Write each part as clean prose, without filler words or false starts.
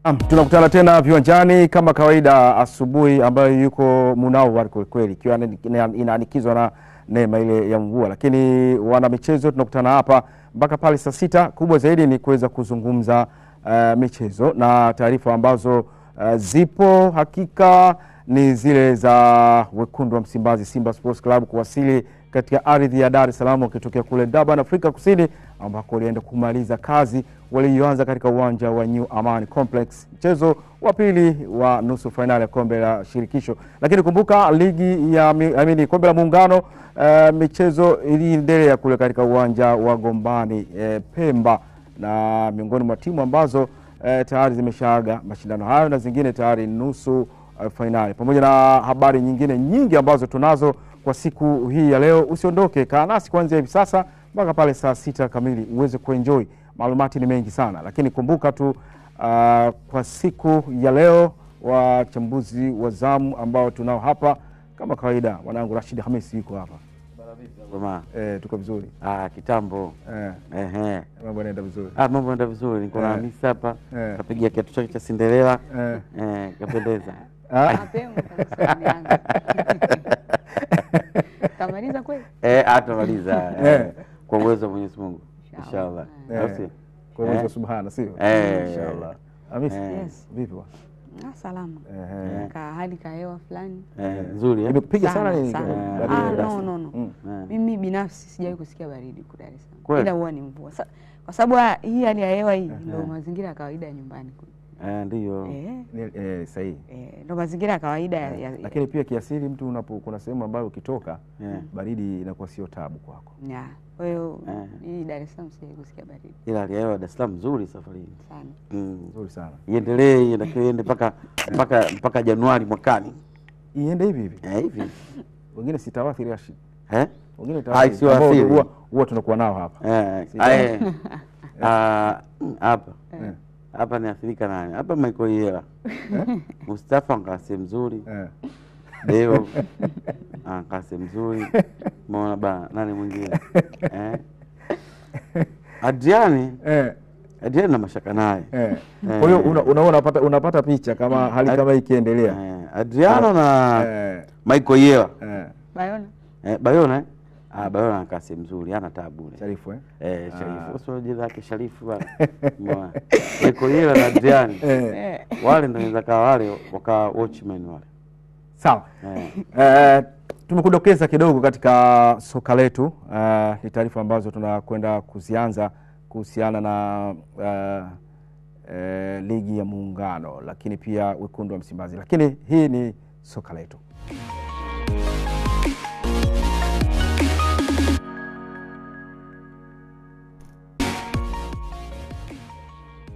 Tunakutana tena viwanjani kama kawaida asubuhi ambayo yuko munawar kweli ikiwa inaanikizwa na neema ile ya mvua, lakini wana michezo tunakutana hapa mpaka pale saa 6. Kubwa zaidi ni kuweza kuzungumza michezo na taarifa ambazo zipo hakika ni zile za wekundu wa Msimbazi Simba Sports Club kuwasili katika ardhi ya Dar es Salaam wakitokea kule Durban, Afrika Kusini, ambako walienda kumaliza kazi walioanza katika uwanja wa New Amani Complex, mchezo wa pili wa nusu finali ya kombe la shirikisho. Lakini kumbuka ligi ya kombe la muungano, michezo iliendelea kule katika uwanja wa Gombani Pemba, na miongoni mwa timu ambazo tayari zimeshaaga mashindano hayo na zingine tayari nusu finali, pamoja na habari nyingine nyingi ambazo tunazo kwa siku hii ya leo. Usiondoke, kaa nasi kuanzia hivi sasa mpaka pale saa 6 kamili uweze kuenjoy. Malumati ni mengi sana, lakini kumbuka tu kwa siku ya leo wachambuzi wa zamu ambao tunao hapa kama kawaida. Wanangu Rashid Hamisi yuko hapa. Tuko vizuri. Kitambo. Mambo yanaenda vizuri. Mambo yanaenda vizuri. Niko na Hamisi hapa. Kapigia kiatu chake cha Cinderella. Kapendeza. Mapema kabisa. Tamaliza kweli? Atamaliza. Kwa uwezo wa Mwenyezi Mungu. Inshallah. Kwa uwezo subhana, sio? Inshallah. Hamisi, vipi bwana? Salama. Hali ka hewa fulani nzuri. Imepiga sana nini? No. Mimi binafsi sijawahi kusikia baridi huko Dar es Salaam. Ila huwa ni mvua. Kwa sababu hii hali ya hewa hii ndio mazingira ya kawaida ya nyumbani kule. Ndio. Sahihi. Ndio mazingira ya kawaida lakini pia kiasili mtu kuna sehemu ambayo ukitoka baridi inakuwa sio tabu kwako. Kwa hiyo hii Dar es Salaam sijawahi kusikia baridi. Ila hali ya hewa Dar es Salaam nzuri safari hii. Sana. Nzuri sana. Iendelee mpaka Januari mwakani. Iende hivi. Hivi. Wengine sitawathiri Rashid. Wengine tawathiri. Huwa tunakuwa nao hapa. Hapa ni athirika nani? Hapa Michael Yela. Mustafa ngase mzuri. Deo ngase mzuri. Mbona bana nani mwingine? Adriani na mashaka naye. Kwa hiyo unapata picha kama hali kama ikiendelea. Adriano na Michael Yela. Bayona. Bayona ngase mzuri, hana taabu. Sharifu Sharifu. Sio jina lake Sharifu bana. Mbona? Michael Yela na Adriani. Wale ndio wanaweza wale waka watchman wale. Sawa. Tumekudokeza kidogo katika soka letu. Ni taarifa ambazo tunakwenda kuzianza kuhusiana na ligi ya muungano, lakini pia wekundu wa Msimbazi. Lakini hii ni soka letu.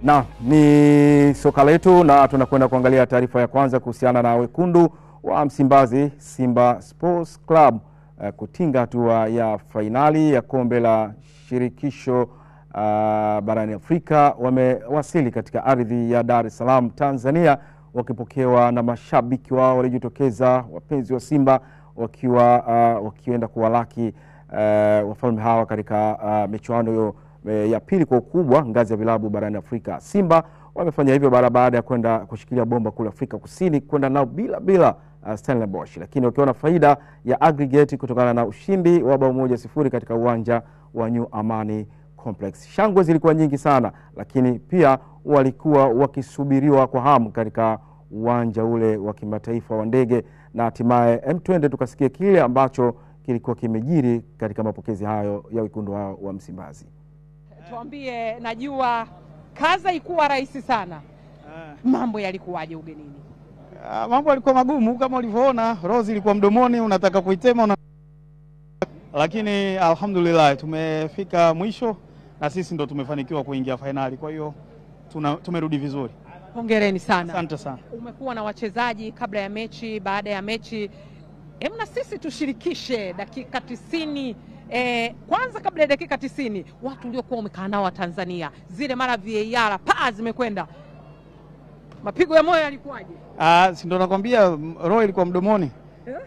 Na ni soka letu na tunakwenda kuangalia taarifa ya kwanza kuhusiana na wekundu wa Msimbazi Simba Sports Club kutinga hatua ya fainali ya kombe la shirikisho barani Afrika. Wamewasili katika ardhi ya Dar es Salaam, Tanzania, wakipokewa na mashabiki wao walijitokeza, wapenzi wa Simba wakienda kuwalaki wafalme hawa katika michuano ya pili kwa ukubwa ngazi ya vilabu barani Afrika. Simba wamefanya hivyo baada ya kwenda kushikilia bomba kule Afrika Kusini, kwenda nao bila Stellenbosch, lakini wakiona faida ya aggregate kutokana na ushindi wa bao 1-0 katika uwanja wa New Amani Complex. Shangwe zilikuwa nyingi sana, lakini pia walikuwa wakisubiriwa kwa hamu katika uwanja ule wa kimataifa wa ndege, na hatimaye M20 tukasikia kile ambacho kilikuwa kimejiri katika mapokezi hayo ya wekundu wa Msimbazi. Tuambie, najua kazi haikuwa rahisi sana. Mambo yalikuwaje ugenini? Mambo yalikuwa magumu kama ulivyoona. Rose ilikuwa mdomoni, unataka kuitema lakini alhamdulillah tumefika mwisho na sisi ndo tumefanikiwa kuingia finali. Kwa hiyo tumerudi vizuri. Hongereni sana. Asante sana. Umekuwa na wachezaji kabla ya mechi, baada ya mechi. Na sisi tushirikishe dakika 90. Kwanza kabla ya dakika 90 watu waliokuwa wamekaa nao wa Tanzania, zile mara VAR zimekwenda, mapigo ya moyo yalikuwaje? Si ndo nakwambia roho ilikuwa mdomoni.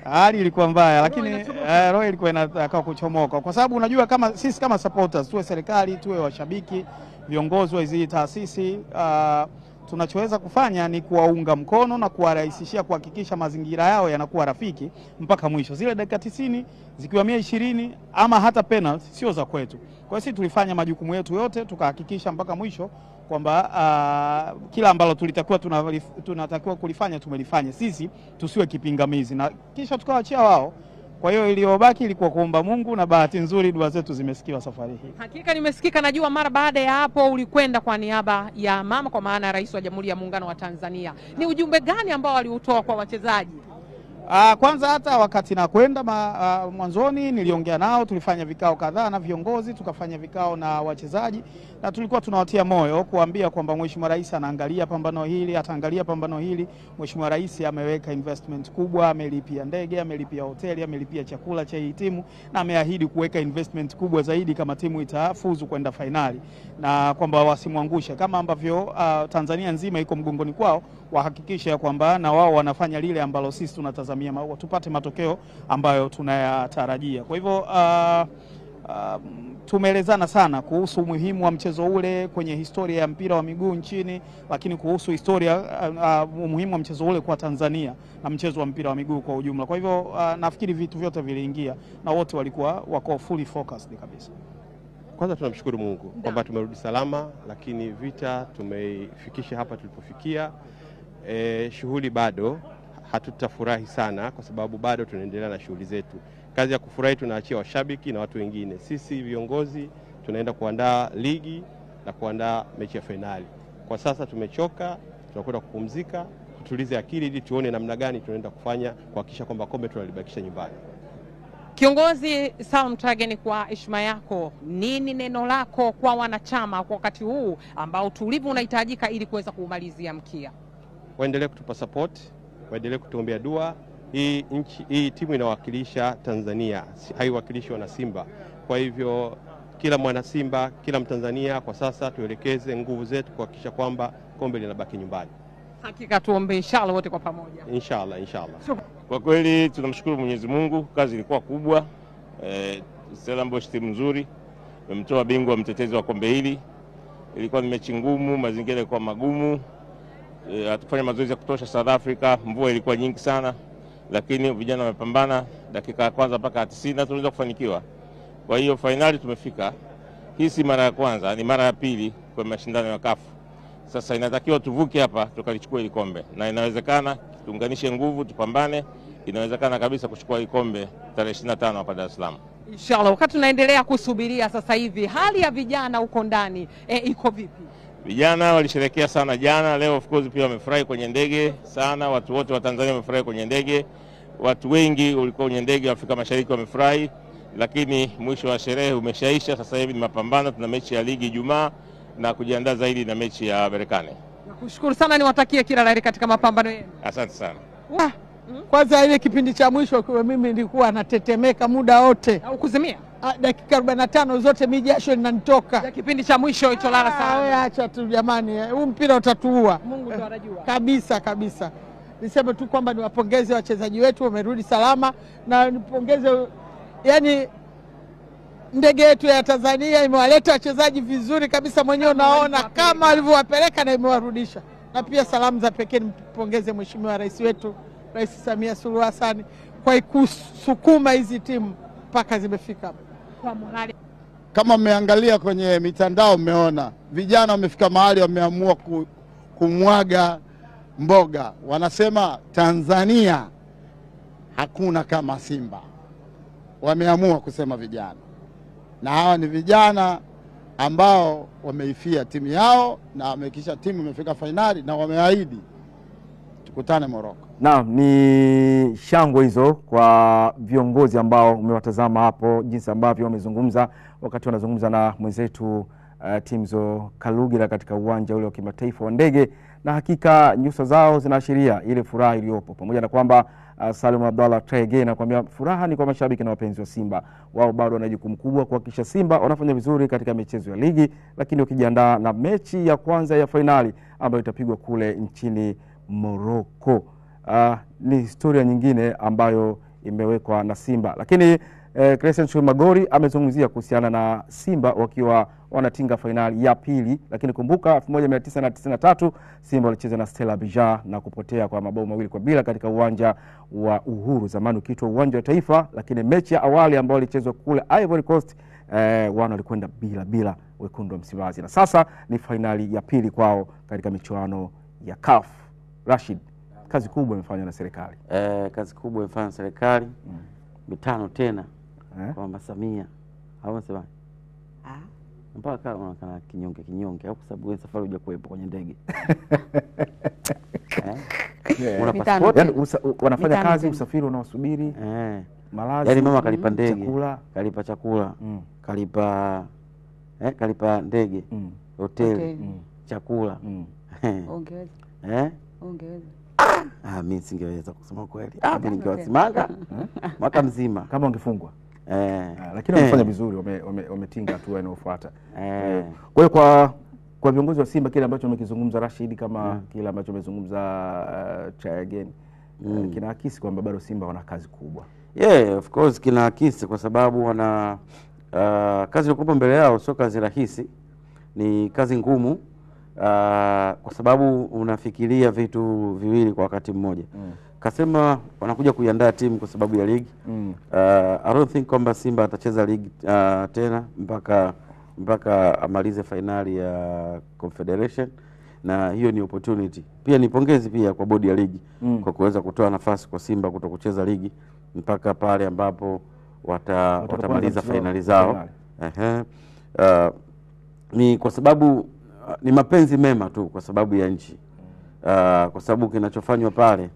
Hali ilikuwa mbaya, lakini roho ilikuwa inataka kuchomoka, kwa sababu unajua kama sisi kama supporters, tuwe serikali, tuwe washabiki, viongozi wa hizi taasisi, tunachoweza kufanya ni kuwaunga mkono na kuwarahisishia kuhakikisha mazingira yao yanakuwa rafiki mpaka mwisho. Zile dakika 90 zikiwa 120 ama hata penalty sio za kwetu. Kwa hiyo sisi tulifanya majukumu yetu yote tukahakikisha mpaka mwisho kwamba kila ambalo tunatakiwa kulifanya tumelifanya. Sisi tusiwe kipingamizi na kisha tukawaachia wao. Kwa hiyo iliyobaki ilikuwa kuomba Mungu na bahati nzuri dua zetu zimesikiwa safari hii. Hakika nimesikika. Najua mara baada ya hapo ulikwenda kwa niaba ya mama, kwa maana ya Rais wa Jamhuri ya Muungano wa Tanzania. Ni ujumbe gani ambao aliutoa kwa wachezaji? Kwanza hata wakati nakwenda mwanzoni niliongea nao, tulifanya vikao kadhaa na viongozi, tukafanya vikao na wachezaji na tulikuwa tunawatia moyo kuambia kwamba Mheshimiwa Rais anaangalia pambano hili, ataangalia pambano hili. Mheshimiwa Rais ameweka investment kubwa, amelipia ndege, amelipia hoteli, amelipia chakula cha hii timu na ameahidi kuweka investment kubwa zaidi kama timu itafuzu kwenda fainali, na kwamba wasimwangushe kama ambavyo Tanzania nzima iko mgongoni kwao, wahakikisha kwamba na wao wanafanya lile ambalo sisi tunatazamia tupate matokeo ambayo tunayatarajia. Kwa hivyo tumeelezana sana kuhusu umuhimu wa mchezo ule kwenye historia ya mpira wa miguu nchini, lakini kuhusu historia umuhimu wa mchezo ule kwa Tanzania na mchezo wa mpira wa miguu kwa ujumla. Kwa hivyo nafikiri vitu vyote viliingia na wote walikuwa wako fully focused kabisa. Kwanza tunamshukuru Mungu kwamba tumerudi salama, lakini vita tumeifikisha hapa tulipofikia. Shughuli bado hatutafurahi sana kwa sababu bado tunaendelea na shughuli zetu. Kazi ya kufurahi tunaachia washabiki na watu wengine. Sisi viongozi tunaenda kuandaa ligi na kuandaa mechi ya fainali. Kwa sasa tumechoka, tunakwenda kupumzika, tutulize akili ili tuone namna gani tunaenda kufanya kuhakikisha kwamba kombe tunalibakisha nyumbani. Kiongozi Salum Trageni, kwa heshima yako, nini neno lako kwa wanachama kwa wakati huu ambao tulivu unahitajika ili kuweza kumalizia mkia? Waendelee kutupa support, waendelee kutuombea dua. Hii timu inawakilisha Tanzania, haiwakilishi wana Simba. Kwa hivyo kila mwana Simba, kila Mtanzania kwa sasa tuelekeze nguvu zetu kuhakikisha kwamba kombe linabaki nyumbani. Hakika tuombe inshallah wote kwa pamoja. Inshallah. Kwa kweli tunamshukuru Mwenyezi Mungu, kazi ilikuwa kubwa. Stellenbosch timu nzuri, wamemtoa bingwa mtetezi wa kombe hili. Ilikuwa ni mechi ngumu, mazingira yalikuwa magumu. Hatukufanya mazoezi ya kutosha South Africa, mvua ilikuwa nyingi sana, lakini vijana wamepambana. Dakika ya kwanza mpaka 90 tunaweza kufanikiwa. Kwa hiyo finali tumefika. Hii si mara ya kwanza, ni mara ya pili kwa mashindano ya CAF. Sasa inatakiwa tuvuke hapa tukalichukua ile kombe, na inawezekana. Tuunganishe nguvu, tupambane. Inawezekana kabisa kuchukua ile kombe tarehe 25 hapa Dar es Salaam. Inshallah. Wakati tunaendelea kusubiria sasa hivi, hali ya vijana huko ndani iko vipi? Vijana walisherehekea sana jana, leo of course pia wamefurahi kwenye ndege sana. Watu wote wa Tanzania wamefurahi kwenye ndege. Watu wengi walikuwa kwenye ndege wa Afrika Mashariki wamefurahi, lakini mwisho wa sherehe umeshaisha. Sasa hivi ni mapambano, tuna mechi ya ligi Ijumaa na kujiandaa zaidi na mechi ya Berkane. Nakushukuru sana, niwatakie kila laheri katika mapambano yenu. Asante sana. Kwanza ile kipindi cha mwisho kwa mimi nilikuwa natetemeka muda wote. Au kuzimia? Dakika 45 zote mijasho inanitoka. Kipindi cha mwisho itolala sana. Wewe acha tu jamani, huu mpira utatuua. Mungu ndo anajua. Kabisa. Niseme tu kwamba niwapongeze wachezaji wetu, wamerudi salama, na nipongeze yani ndege yetu ya Tanzania imewaleta wachezaji vizuri kabisa, mwenyewe unaona kama alivyowapeleka na imewarudisha. Na pia salamu za pekee nimpongeze Mheshimiwa Rais wetu, Rais Samia Suluhu Hassan, kwa kusukuma hizi timu mpaka zimefika hapa. Kama mmeangalia kwenye mitandao mmeona vijana wamefika mahali wameamua kumwaga mboga. Wanasema Tanzania hakuna kama Simba. Wameamua kusema vijana. Na hawa ni vijana ambao wameifia timu yao na wamekisha timu imefika fainali na wameahidi tukutane Morocco. Naam, ni shangwe hizo kwa viongozi ambao umewatazama hapo, jinsi ambavyo wamezungumza wakati wanazungumza na mwenzetu Timzo Kalugira katika uwanja ule wa kimataifa wa ndege, na hakika nyuso zao zinaashiria ile furaha iliyopo, pamoja na kwamba Salum Abdallah Trege anakuambia furaha ni kwa mashabiki na wapenzi wa Simba. Wao bado wana jukumu kubwa kuhakikisha Simba wanafanya vizuri katika michezo ya ligi, lakini wakijiandaa na mechi ya kwanza ya fainali ambayo itapigwa kule nchini Morocco. Ni historia nyingine ambayo imewekwa na Simba. Lakini Christian Magori amezungumzia kuhusiana na Simba wakiwa wanatinga fainali ya pili, lakini kumbuka 1993 Simba walicheza na Stella Abidjan na kupotea kwa mabao 2-0 katika uwanja wa Uhuru, zamani ukiitwa uwanja wa Taifa, lakini mechi ya awali ambayo ilichezwa kule Ivory Coast wana walikwenda bila wekundu wa Msimbazi, na sasa ni fainali ya pili kwao katika michuano ya CAF. Rashid, kazi kubwa imefanywa na serikali. Kazi kubwa imefanywa na serikali. Mitano tena kwa Mama Samia. Au unasema? Mpaka unaonekana kinyonge au kwa sababu wewe safari huja kuepo kwenye ndege. Una passport, yani wanafanya kazi usafiri unaosubiri. Malazi. Yaani mama kalipa ndege, kalipa chakula, kalipa ndege, hoteli, chakula. Ongeza. Ongeza. Mimi singeweza kusema kweli. Mimi ningewasimanga mwaka mzima kama ungefungwa. Lakini wamefanya vizuri, wametinga hatua inayofuata. Kwa hiyo kwa viongozi wa Simba kile ambacho wamekizungumza Rashid, kama kile ambacho wamezungumza Chayagen, kinaakisi kwamba bado Simba wana kazi kubwa. Of course kinaakisi kwa sababu wana kazi iliyokuwa mbele yao sio kazi rahisi, ni kazi ngumu. Kwa sababu unafikiria vitu viwili kwa wakati mmoja. Kasema wanakuja kuiandaa timu kwa sababu ya ligi. I don't think kwamba Simba atacheza ligi tena mpaka amalize finali ya Confederation, na hiyo ni opportunity. Pia ni pongezi pia kwa bodi ya ligi kwa kuweza kutoa nafasi kwa Simba kutokucheza ligi mpaka pale ambapo watamaliza finali zao. Ni kwa sababu ni mapenzi mema tu kwa sababu ya nchi. Kwa sababu kinachofanywa pale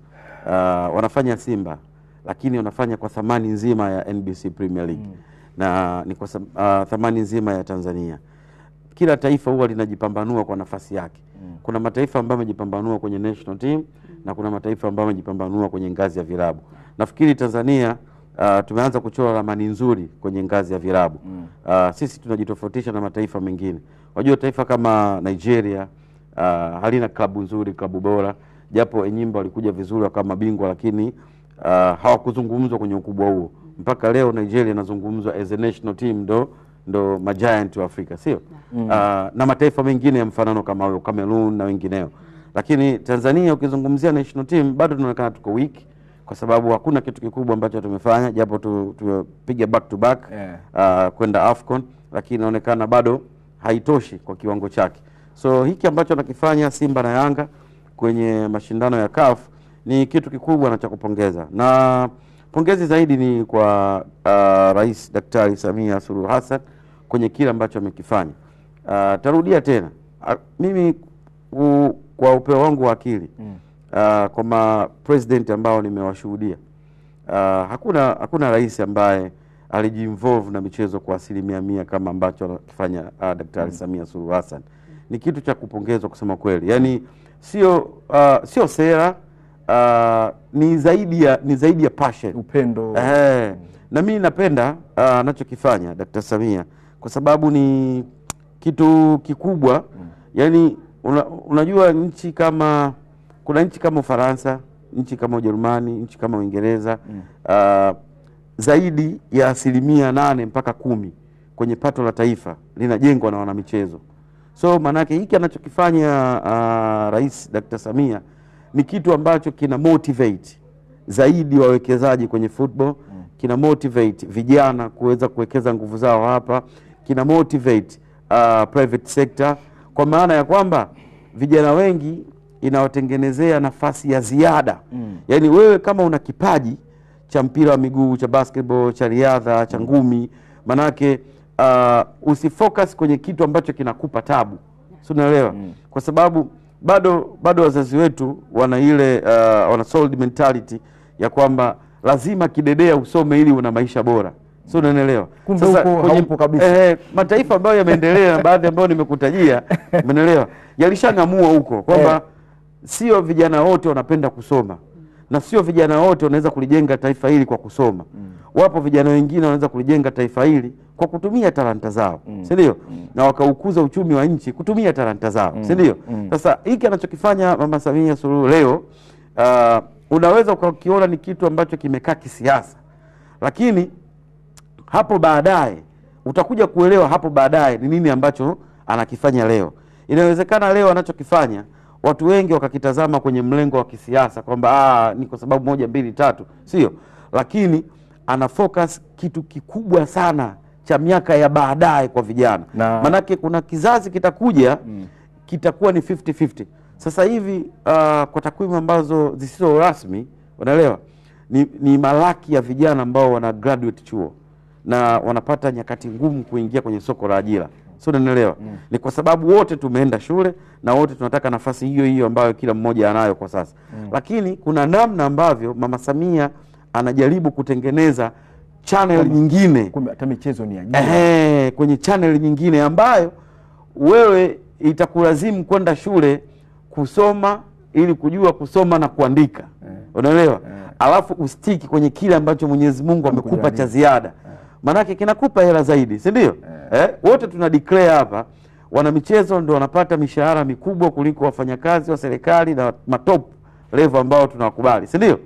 wanafanya Simba, lakini wanafanya kwa thamani nzima ya NBC Premier League. Na ni kwa thamani nzima ya Tanzania. Kila taifa huwa linajipambanua kwa nafasi yake. Kuna mataifa ambayo yamejipambanua kwenye national team na kuna mataifa ambayo yamejipambanua kwenye ngazi ya vilabu. Nafikiri Tanzania tumeanza kuchora ramani nzuri kwenye ngazi ya vilabu. Sisi tunajitofautisha na mataifa mengine. Wajua taifa kama Nigeria halina klabu nzuri, klabu bora, japo Enyimba walikuja vizuri kama mabingwa, lakini hawakuzungumzwa kwenye ukubwa huo. Mpaka leo Nigeria inazungumzwa as a national team, ndo majiant wa Afrika, sio? Na mataifa mengine ya mfanano kama huyo, Cameroon na wengineo. Lakini Tanzania ukizungumzia national team bado tunaonekana tuko weak kwa sababu hakuna kitu kikubwa ambacho tumefanya, japo tupiga back to back kwenda AFCON, lakini inaonekana bado haitoshi kwa kiwango chake. So hiki ambacho nakifanya Simba na Yanga kwenye mashindano ya CAF ni kitu kikubwa na cha kupongeza. Na pongezi zaidi ni kwa Rais Daktari Samia Suluhu Hassan kwenye kile ambacho amekifanya. Tarudia tena. Mimi kwa upeo wangu wa akili, kwa president ambao nimewashuhudia, hakuna rais ambaye alijiinvolve na michezo kwa 100% kama ambacho anakifanya Daktari Samia Suluhu Hassan. Ni kitu cha kupongezwa kusema kweli. Yaani sio sera, ni zaidi ya passion, upendo. Na mimi napenda anachokifanya Dr. Samia kwa sababu ni kitu kikubwa. Yaani unajua kuna nchi kama Ufaransa, nchi kama Ujerumani, nchi kama Uingereza, zaidi ya 8 mpaka 10 kwenye pato la taifa linajengwa na wanamichezo. So manake hiki anachokifanya Rais Dr. Samia ni kitu ambacho kina motivate zaidi wawekezaji kwenye football, kina motivate vijana kuweza kuwekeza nguvu zao hapa, kina motivate private sector, kwa maana ya kwamba vijana wengi inawatengenezea nafasi ya ziada. Yaani wewe kama una kipaji cha mpira wa miguu, cha basketball, cha riadha, cha ngumi, manake usifocus kwenye kitu ambacho kinakupa tabu. Si unaelewa? Kwa sababu bado wazazi wetu wana ile wana sold mentality ya kwamba lazima kidedea usome ili una maisha bora. Si unaelewa? Sasa haupo kabisa. Mataifa ambayo yameendelea na baadhi ambayo nimekutajia, umeelewa? Yalishangamua huko kwamba sio vijana wote wanapenda kusoma. Na sio vijana wote wanaweza kulijenga taifa hili kwa kusoma. Wapo vijana wengine wanaweza kulijenga taifa hili kwa kutumia talanta zao, si ndio? Na wakaukuza uchumi wa nchi kutumia talanta zao, si ndio? Sasa hiki anachokifanya Mama Samia Suluhu leo, unaweza ukakiona ni kitu ambacho kimekaa kisiasa, lakini hapo baadaye utakuja kuelewa hapo baadaye ni nini ambacho anakifanya leo. Inawezekana leo anachokifanya watu wengi wakakitazama kwenye mlengo wa kisiasa kwamba ni kwa sababu 1 2 3, sio, lakini ana focus kitu kikubwa sana cha miaka ya baadaye kwa vijana. Manake kuna kizazi kitakuja kitakuwa ni 50-50. Sasa hivi kwa takwimu ambazo zisizo rasmi, unaelewa, ni malaki ya vijana ambao wana graduate chuo na wanapata nyakati ngumu kuingia kwenye soko la ajira. Sio, unaelewa? Ni kwa sababu wote tumeenda shule na wote tunataka nafasi hiyo hiyo ambayo kila mmoja anayo kwa sasa. Lakini kuna namna ambavyo Mama Samia anajaribu kutengeneza channel nyingine. Hata michezo ni ajira. Kwenye channel nyingine ambayo wewe itakulazimu kwenda shule kusoma ili kujua kusoma na kuandika. Unaelewa? Alafu ustiki kwenye kile ambacho Mwenyezi Mungu amekupa cha ziada. Manake kinakupa hela zaidi, si ndio? Wote tuna declare hapa wana michezo ndio wanapata mishahara mikubwa kuliko wafanyakazi wa serikali na matop level ambao tunawakubali, si ndio?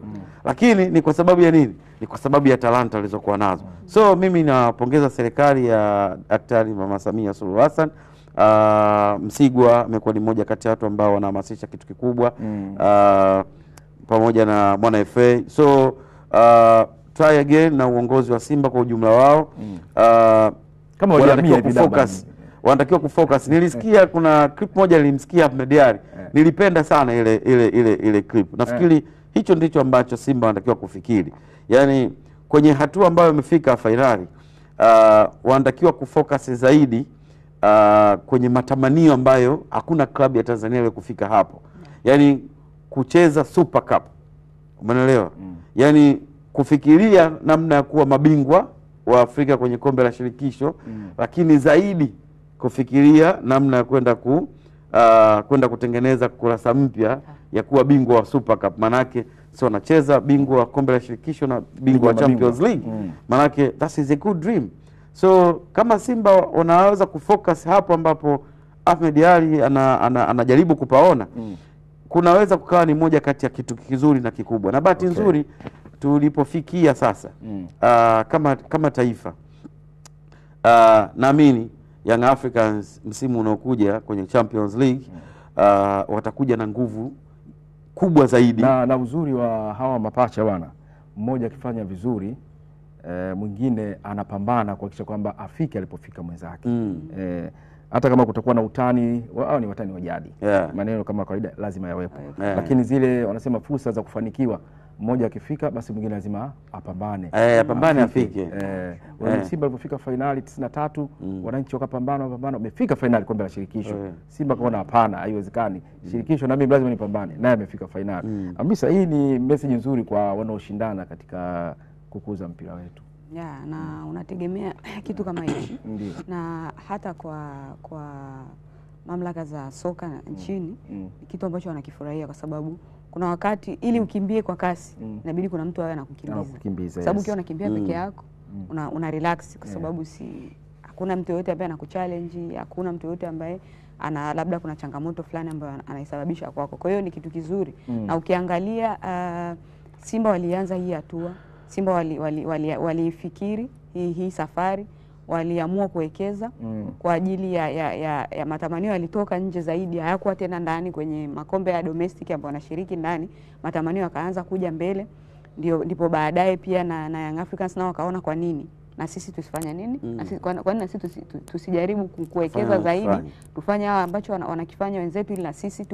Lakini ni kwa sababu ya nini? Ni kwa sababu ya talanta alizokuwa nazo. So mimi napongeza serikali ya Daktari Mama Samia Suluhu Hassan. Msigwa amekuwa ni mmoja kati ya watu ambao wanahamasisha kitu kikubwa pamoja na Mwana FA. So try again na uongozi wa Simba kwa ujumla wao. Kama wanatakiwa kufocus. Nilisikia kuna clip moja nilimsikia Ahmed Ally. Nilipenda sana ile clip. Nafikiri hicho ndicho ambacho Simba wanatakiwa kufikiri. Yaani kwenye hatua ambayo wamefika finali, wanatakiwa kufocus zaidi kwenye matamanio ambayo hakuna klabu ya Tanzania ile kufika hapo. Yaani kucheza Super Cup. Umeelewa? Yaani kufikiria namna ya kuwa mabingwa wa Afrika kwenye kombe la shirikisho, lakini zaidi kufikiria namna ya kwenda kutengeneza kurasa mpya ya kuwa bingwa wa Super Cup. Manake sio anacheza bingwa wa kombe la shirikisho na bingwa wa Champions League. Manake that is a good dream. So kama Simba wanaweza kufocus hapo ambapo Ahmed Ally anajaribu kupaona, kunaweza kukawa ni moja kati ya kitu kizuri na kikubwa. Na bahati nzuri tulipofikia sasa kama taifa, naamini Young Africans msimu unaokuja kwenye Champions League watakuja na nguvu kubwa zaidi. Na uzuri wa hawa mapacha bwana, mmoja akifanya vizuri mwingine anapambana kuhakikisha kwamba afike alipofika mwenzake. Hata kama kutakuwa na utani, wao ni watani wa jadi. Maneno kama kawaida lazima yawepo. Lakini zile wanasema fursa za kufanikiwa, mmoja akifika basi mwingine lazima apambane. Apambane afike. Simba alipofika finali 93, wananchi wakapambana, wamefika finali kombe la shirikisho. Simba kaona hapana, haiwezekani. Shirikisho na mimi lazima nipambane. Naye amefika finali. Ambisa hii ni message nzuri kwa wanaoshindana katika kukuza mpira wetu. Na unategemea kitu kama hichi. Na hata kwa mamlaka za soka nchini kitu ambacho wanakifurahia, kwa sababu kuna wakati ili ukimbie kwa kasi inabidi kuna mtu awe anakukimbiza. Sababu ukiwa unakimbia peke yako una relax, kwa sababu hakuna mtu yote ambaye anakuchallenge, hakuna mtu yote ambaye labda kuna changamoto fulani ambayo anaisababisha kwako. Kwa hiyo ni kitu kizuri. Na ukiangalia Simba walianza hii hatua, Simba walifikiri hii safari, waliamua kuwekeza kwa ajili ya matamanio yalitoka nje zaidi, hayakuwa tena ndani kwenye makombe ya domestic ambayo wanashiriki ndani, matamanio yakaanza kuja mbele. Ndipo baadaye pia na Young Africans nao wakaona kwa nini na sisi tusifanya nini? Kwa nini na sisi tusijaribu kuwekeza zaidi, tufanye ambacho wanakifanya wenzetu, ili na sisi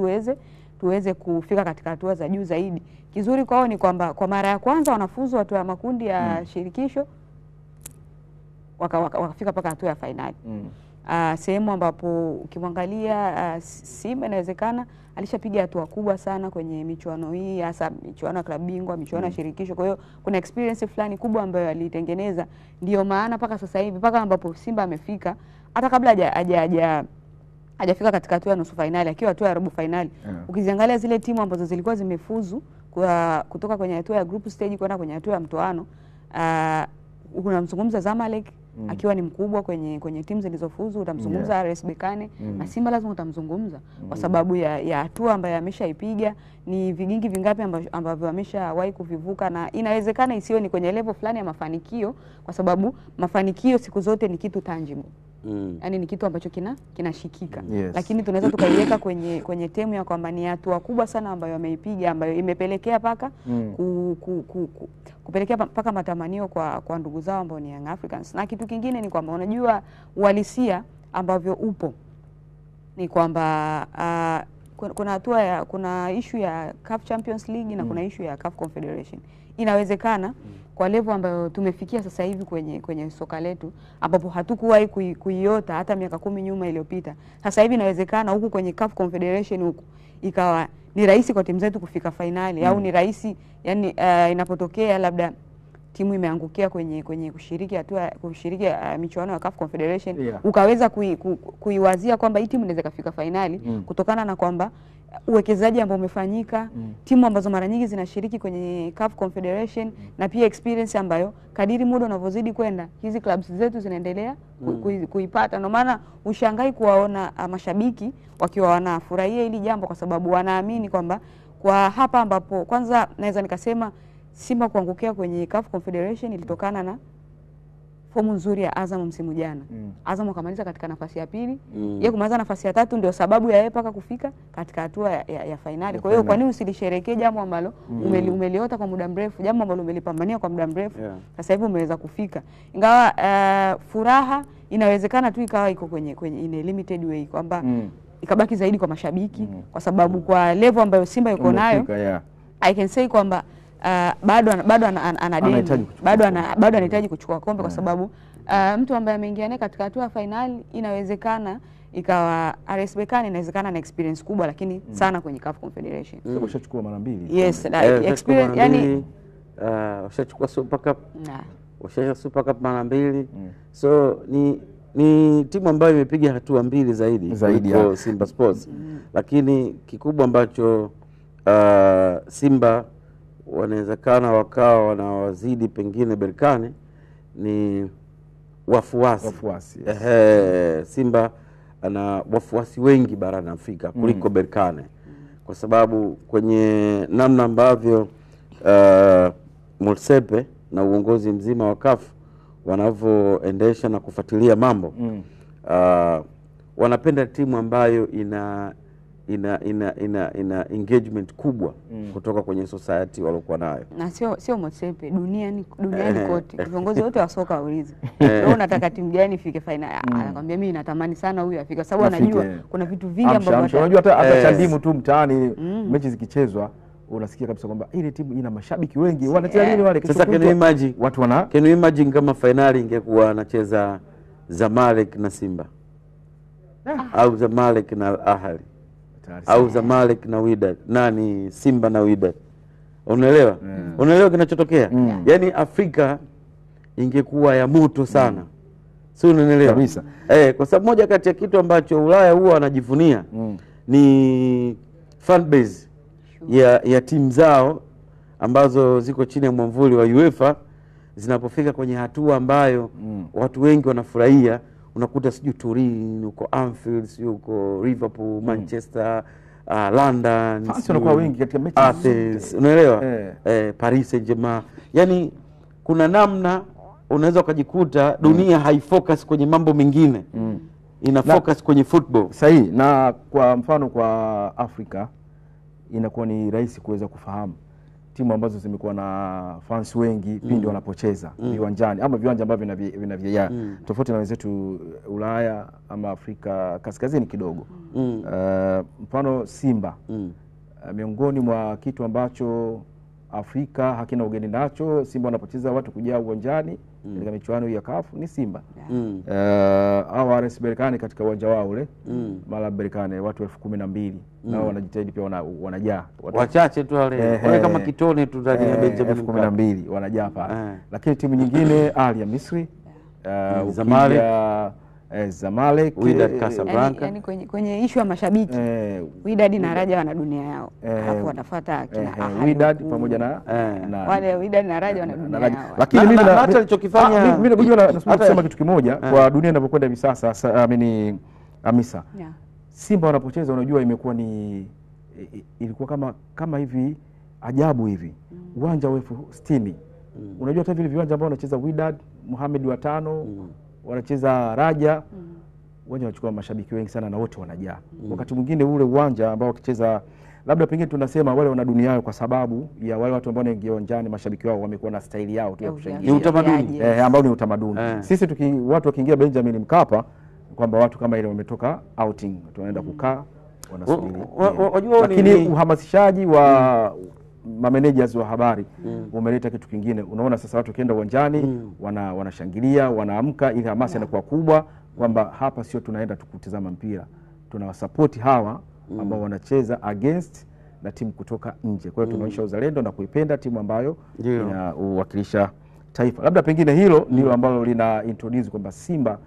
tuweze kufika katika hatua za juu zaidi. Kizuri kwao ni kwamba kwa mara ya kwanza wanafuzu hatua ya makundi ya shirikisho, wakafika mpaka hatua ya finali. Sehemu ambapo ukimwangalia Simba inawezekana alishapiga hatua kubwa sana kwenye michuano hii, hasa michuano ya klabu bingwa, michuano ya shirikisho. Kwa hiyo kuna experience fulani kubwa ambayo alitengeneza. Ndio maana mpaka sasa hivi, mpaka ambapo Simba amefika, hata kabla hajafika katika hatua ya nusu finali, akiwa hatua ya robo finali, ukiziangalia zile timu ambazo zilikuwa zimefuzu kutoka kwenye hatua ya group stage kwenda kwenye hatua ya mtoano, unamzungumza Zamalek, akiwa ni mkubwa kwenye timu zilizofuzu utamzungumza RS Berkane na Simba lazima utamzungumza kwa sababu ya hatua ambayo ameshaipiga, ni vigingi vingapi ambavyo ameshawahi kuvivuka, na inawezekana isiwe ni kwenye level fulani ya mafanikio kwa sababu mafanikio siku zote ni kitu tangible. Yaani ni kitu ambacho kinashikika. Lakini tunaweza tukaiweka kwenye temu ya kwamba ni hatua kubwa sana ambayo ameipiga, ambayo imepelekea paka kupelekea paka matamanio kwa ndugu zao ambao ni Young Africans. Na kitu kingine ni kwamba unajua uhalisia ambavyo upo ni kwamba kuna issue ya CAF Champions League na kuna issue ya CAF Confederation. Inawezekana kwa level ambayo tumefikia sasa hivi kwenye soka letu ambapo hatukuwahi kuiota hata miaka 10 nyuma iliyopita. Sasa hivi inawezekana huku kwenye CAF Confederation huku ikawa ni rahisi kwa timu zetu kufika finali au ni rahisi yani inapotokea labda timu imeangukia kwenye kushiriki michuano ya CAF Confederation ukaweza kuiwazia kwamba hii timu inaweza kufika finali kutokana na kwamba uwekezaji ambao umefanyika, timu ambazo mara nyingi zinashiriki kwenye CAF Confederation na pia experience ambayo kadiri muda unavyozidi kwenda hizi clubs zetu zinaendelea kuipata. Ndio maana ushangai kuwaona mashabiki wakiwa wanafurahia hili jambo kwa sababu wanaamini kwamba kwa hapa ambapo kwanza naweza nikasema Simba kuangukia kwenye CAF Confederation ilitokana na fomu nzuri ya Azam msimu jana. Azam akamaliza katika nafasi ya pili. Yeye kumaliza nafasi ya 3 ndio sababu ya yeye paka kufika katika hatua ya finali. Kwa hiyo kwa nini usilisherekee jambo ambalo umeliota kwa muda mrefu, jambo ambalo umelipambania kwa muda mrefu. Sasa hivi umeweza kufika. Ingawa furaha inawezekana tu ikawa iko kwenye in a limited way kwamba ikabaki zaidi kwa mashabiki kwa sababu kwa level ambayo Simba yuko nayo I can say kwamba bado ana deni, bado anahitaji kuchukua kombe kwa sababu mtu ambaye ameingia naye katika hatua ya finali inawezekana ikawa RS Berkane, inawezekana na experience kubwa lakini sana kwenye CAF Confederation. Sio kushachukua mara mbili. Yes, experience yani washachukua Super Cup. Washachukua Super Cup mara mbili. So ni timu ambayo imepiga hatua mbili zaidi kwa Simba Sports. Lakini kikubwa ambacho Simba wanawezekana wakawa wanawazidi pengine Berkane ni wafuasi. Simba ana wafuasi wengi barani Afrika kuliko Berkane kwa sababu kwenye namna ambavyo Motsepe na uongozi mzima wa CAF wanavyoendesha na kufuatilia mambo wanapenda timu ambayo ina engagement kubwa kutoka kwenye society waliokuwa nayo. Na sio Motsepe, duniani kote. Viongozi wote wa soka waulize. Wewe unataka timu gani ifike finali? Anakuambia mimi natamani sana huyu afike sababu anajua kuna vitu vingi ambavyo unajua hata Chandimu tu mtaani mechi zikichezwa unasikia kabisa kwamba ile timu ina mashabiki wengi. Wanacheza nini wale? Sasa can you imagine kama finali ingekuwa anacheza Zamalek na Simba? Au Zamalek na Al Ahly? Au Zamalek na Wydad, nani Simba na Wydad? Unaelewa? Unaelewa kinachotokea? Yaani Afrika ingekuwa ya moto sana. Sio, unaelewa? Kabisa. Kwa sababu moja kati ya kitu ambacho Ulaya huwa wanajivunia ni fan base ya timu zao ambazo ziko chini ya mwamvuli wa UEFA zinapofika kwenye hatua ambayo watu wengi wanafurahia. Unakuta siju Turin, uko Anfield, siju uko Liverpool, Manchester, London, fans wanakuwa wengi katika mechi Athens, unaelewa? Paris Saint-Germain. Yani kuna namna unaweza ukajikuta dunia haifocus kwenye mambo mengine. Ina focus kwenye football. Sahihi. Na kwa mfano kwa Afrika inakuwa ni rahisi kuweza kufahamu timu ambazo zimekuwa na fans wengi pindi wanapocheza viwanjani ama viwanja ambavyo vina tofauti na wenzetu Ulaya ama Afrika kaskazini kidogo. Mfano Simba miongoni mwa kitu ambacho Afrika hakina ugeni nacho, Simba wanapocheza watu kujaa uwanjani katika michuano ya CAF ni Simba. Au RS Berkane katika uwanja wao ule mara Berkane watu 12,000 nao wanajitahidi pia wanajaa. Wachache tu wale kama Kitone tu ndani ya Benjamin 12,000 wanajaa pale. Lakini timu nyingine Al ya Misri, Zamalek, Zamalek, Wydad Casablanca. Yani kwenye issue ya mashabiki Wydad na Raja wana dunia yao, alafu wanafuata kina Ahly Wydad pamoja na wale Wydad na Raja wana dunia yao. Lakini mimi hata alichokifanya mimi najua nasema kitu kimoja kwa dunia inavyokwenda hivi sasa, Hamisa, Simba wanapocheza unajua imekuwa ilikuwa kama hivi ajabu hivi, uwanja wa 60. Unajua hata vile viwanja ambao wanacheza Wydad, Mohamed wa 5 wanacheza Raja, uwanja unachukua mashabiki wengi sana na wote wanajaa. Wakati mwingine ule uwanja ambao wakicheza labda pengine tunasema wale wana dunia yao kwa sababu ya wale watu ambao wanaingia uwanjani, mashabiki wao wamekuwa na staili yao tu ya kushangilia. Ni utamaduni ambao ni utamaduni. Sisi watu wakiingia Benjamin Mkapa kwamba watu kama ile wametoka outing, tunaenda kukaa wanasubiri. Lakini uhamasishaji wa managers wa habari umeleta kitu kingine. Unaona sasa watu kienda uwanjani wanashangilia, wanaamka, ile hamasa inakuwa kubwa kwamba hapa sio tunaenda tukutazama mpira, tunawasupport hawa ambao wanacheza against na timu kutoka nje. Kwa hiyo tunaonyesha uzalendo na kuipenda timu ambayo inawakilisha taifa. Labda pengine hilo ndilo ambalo lina introduce kwamba Simba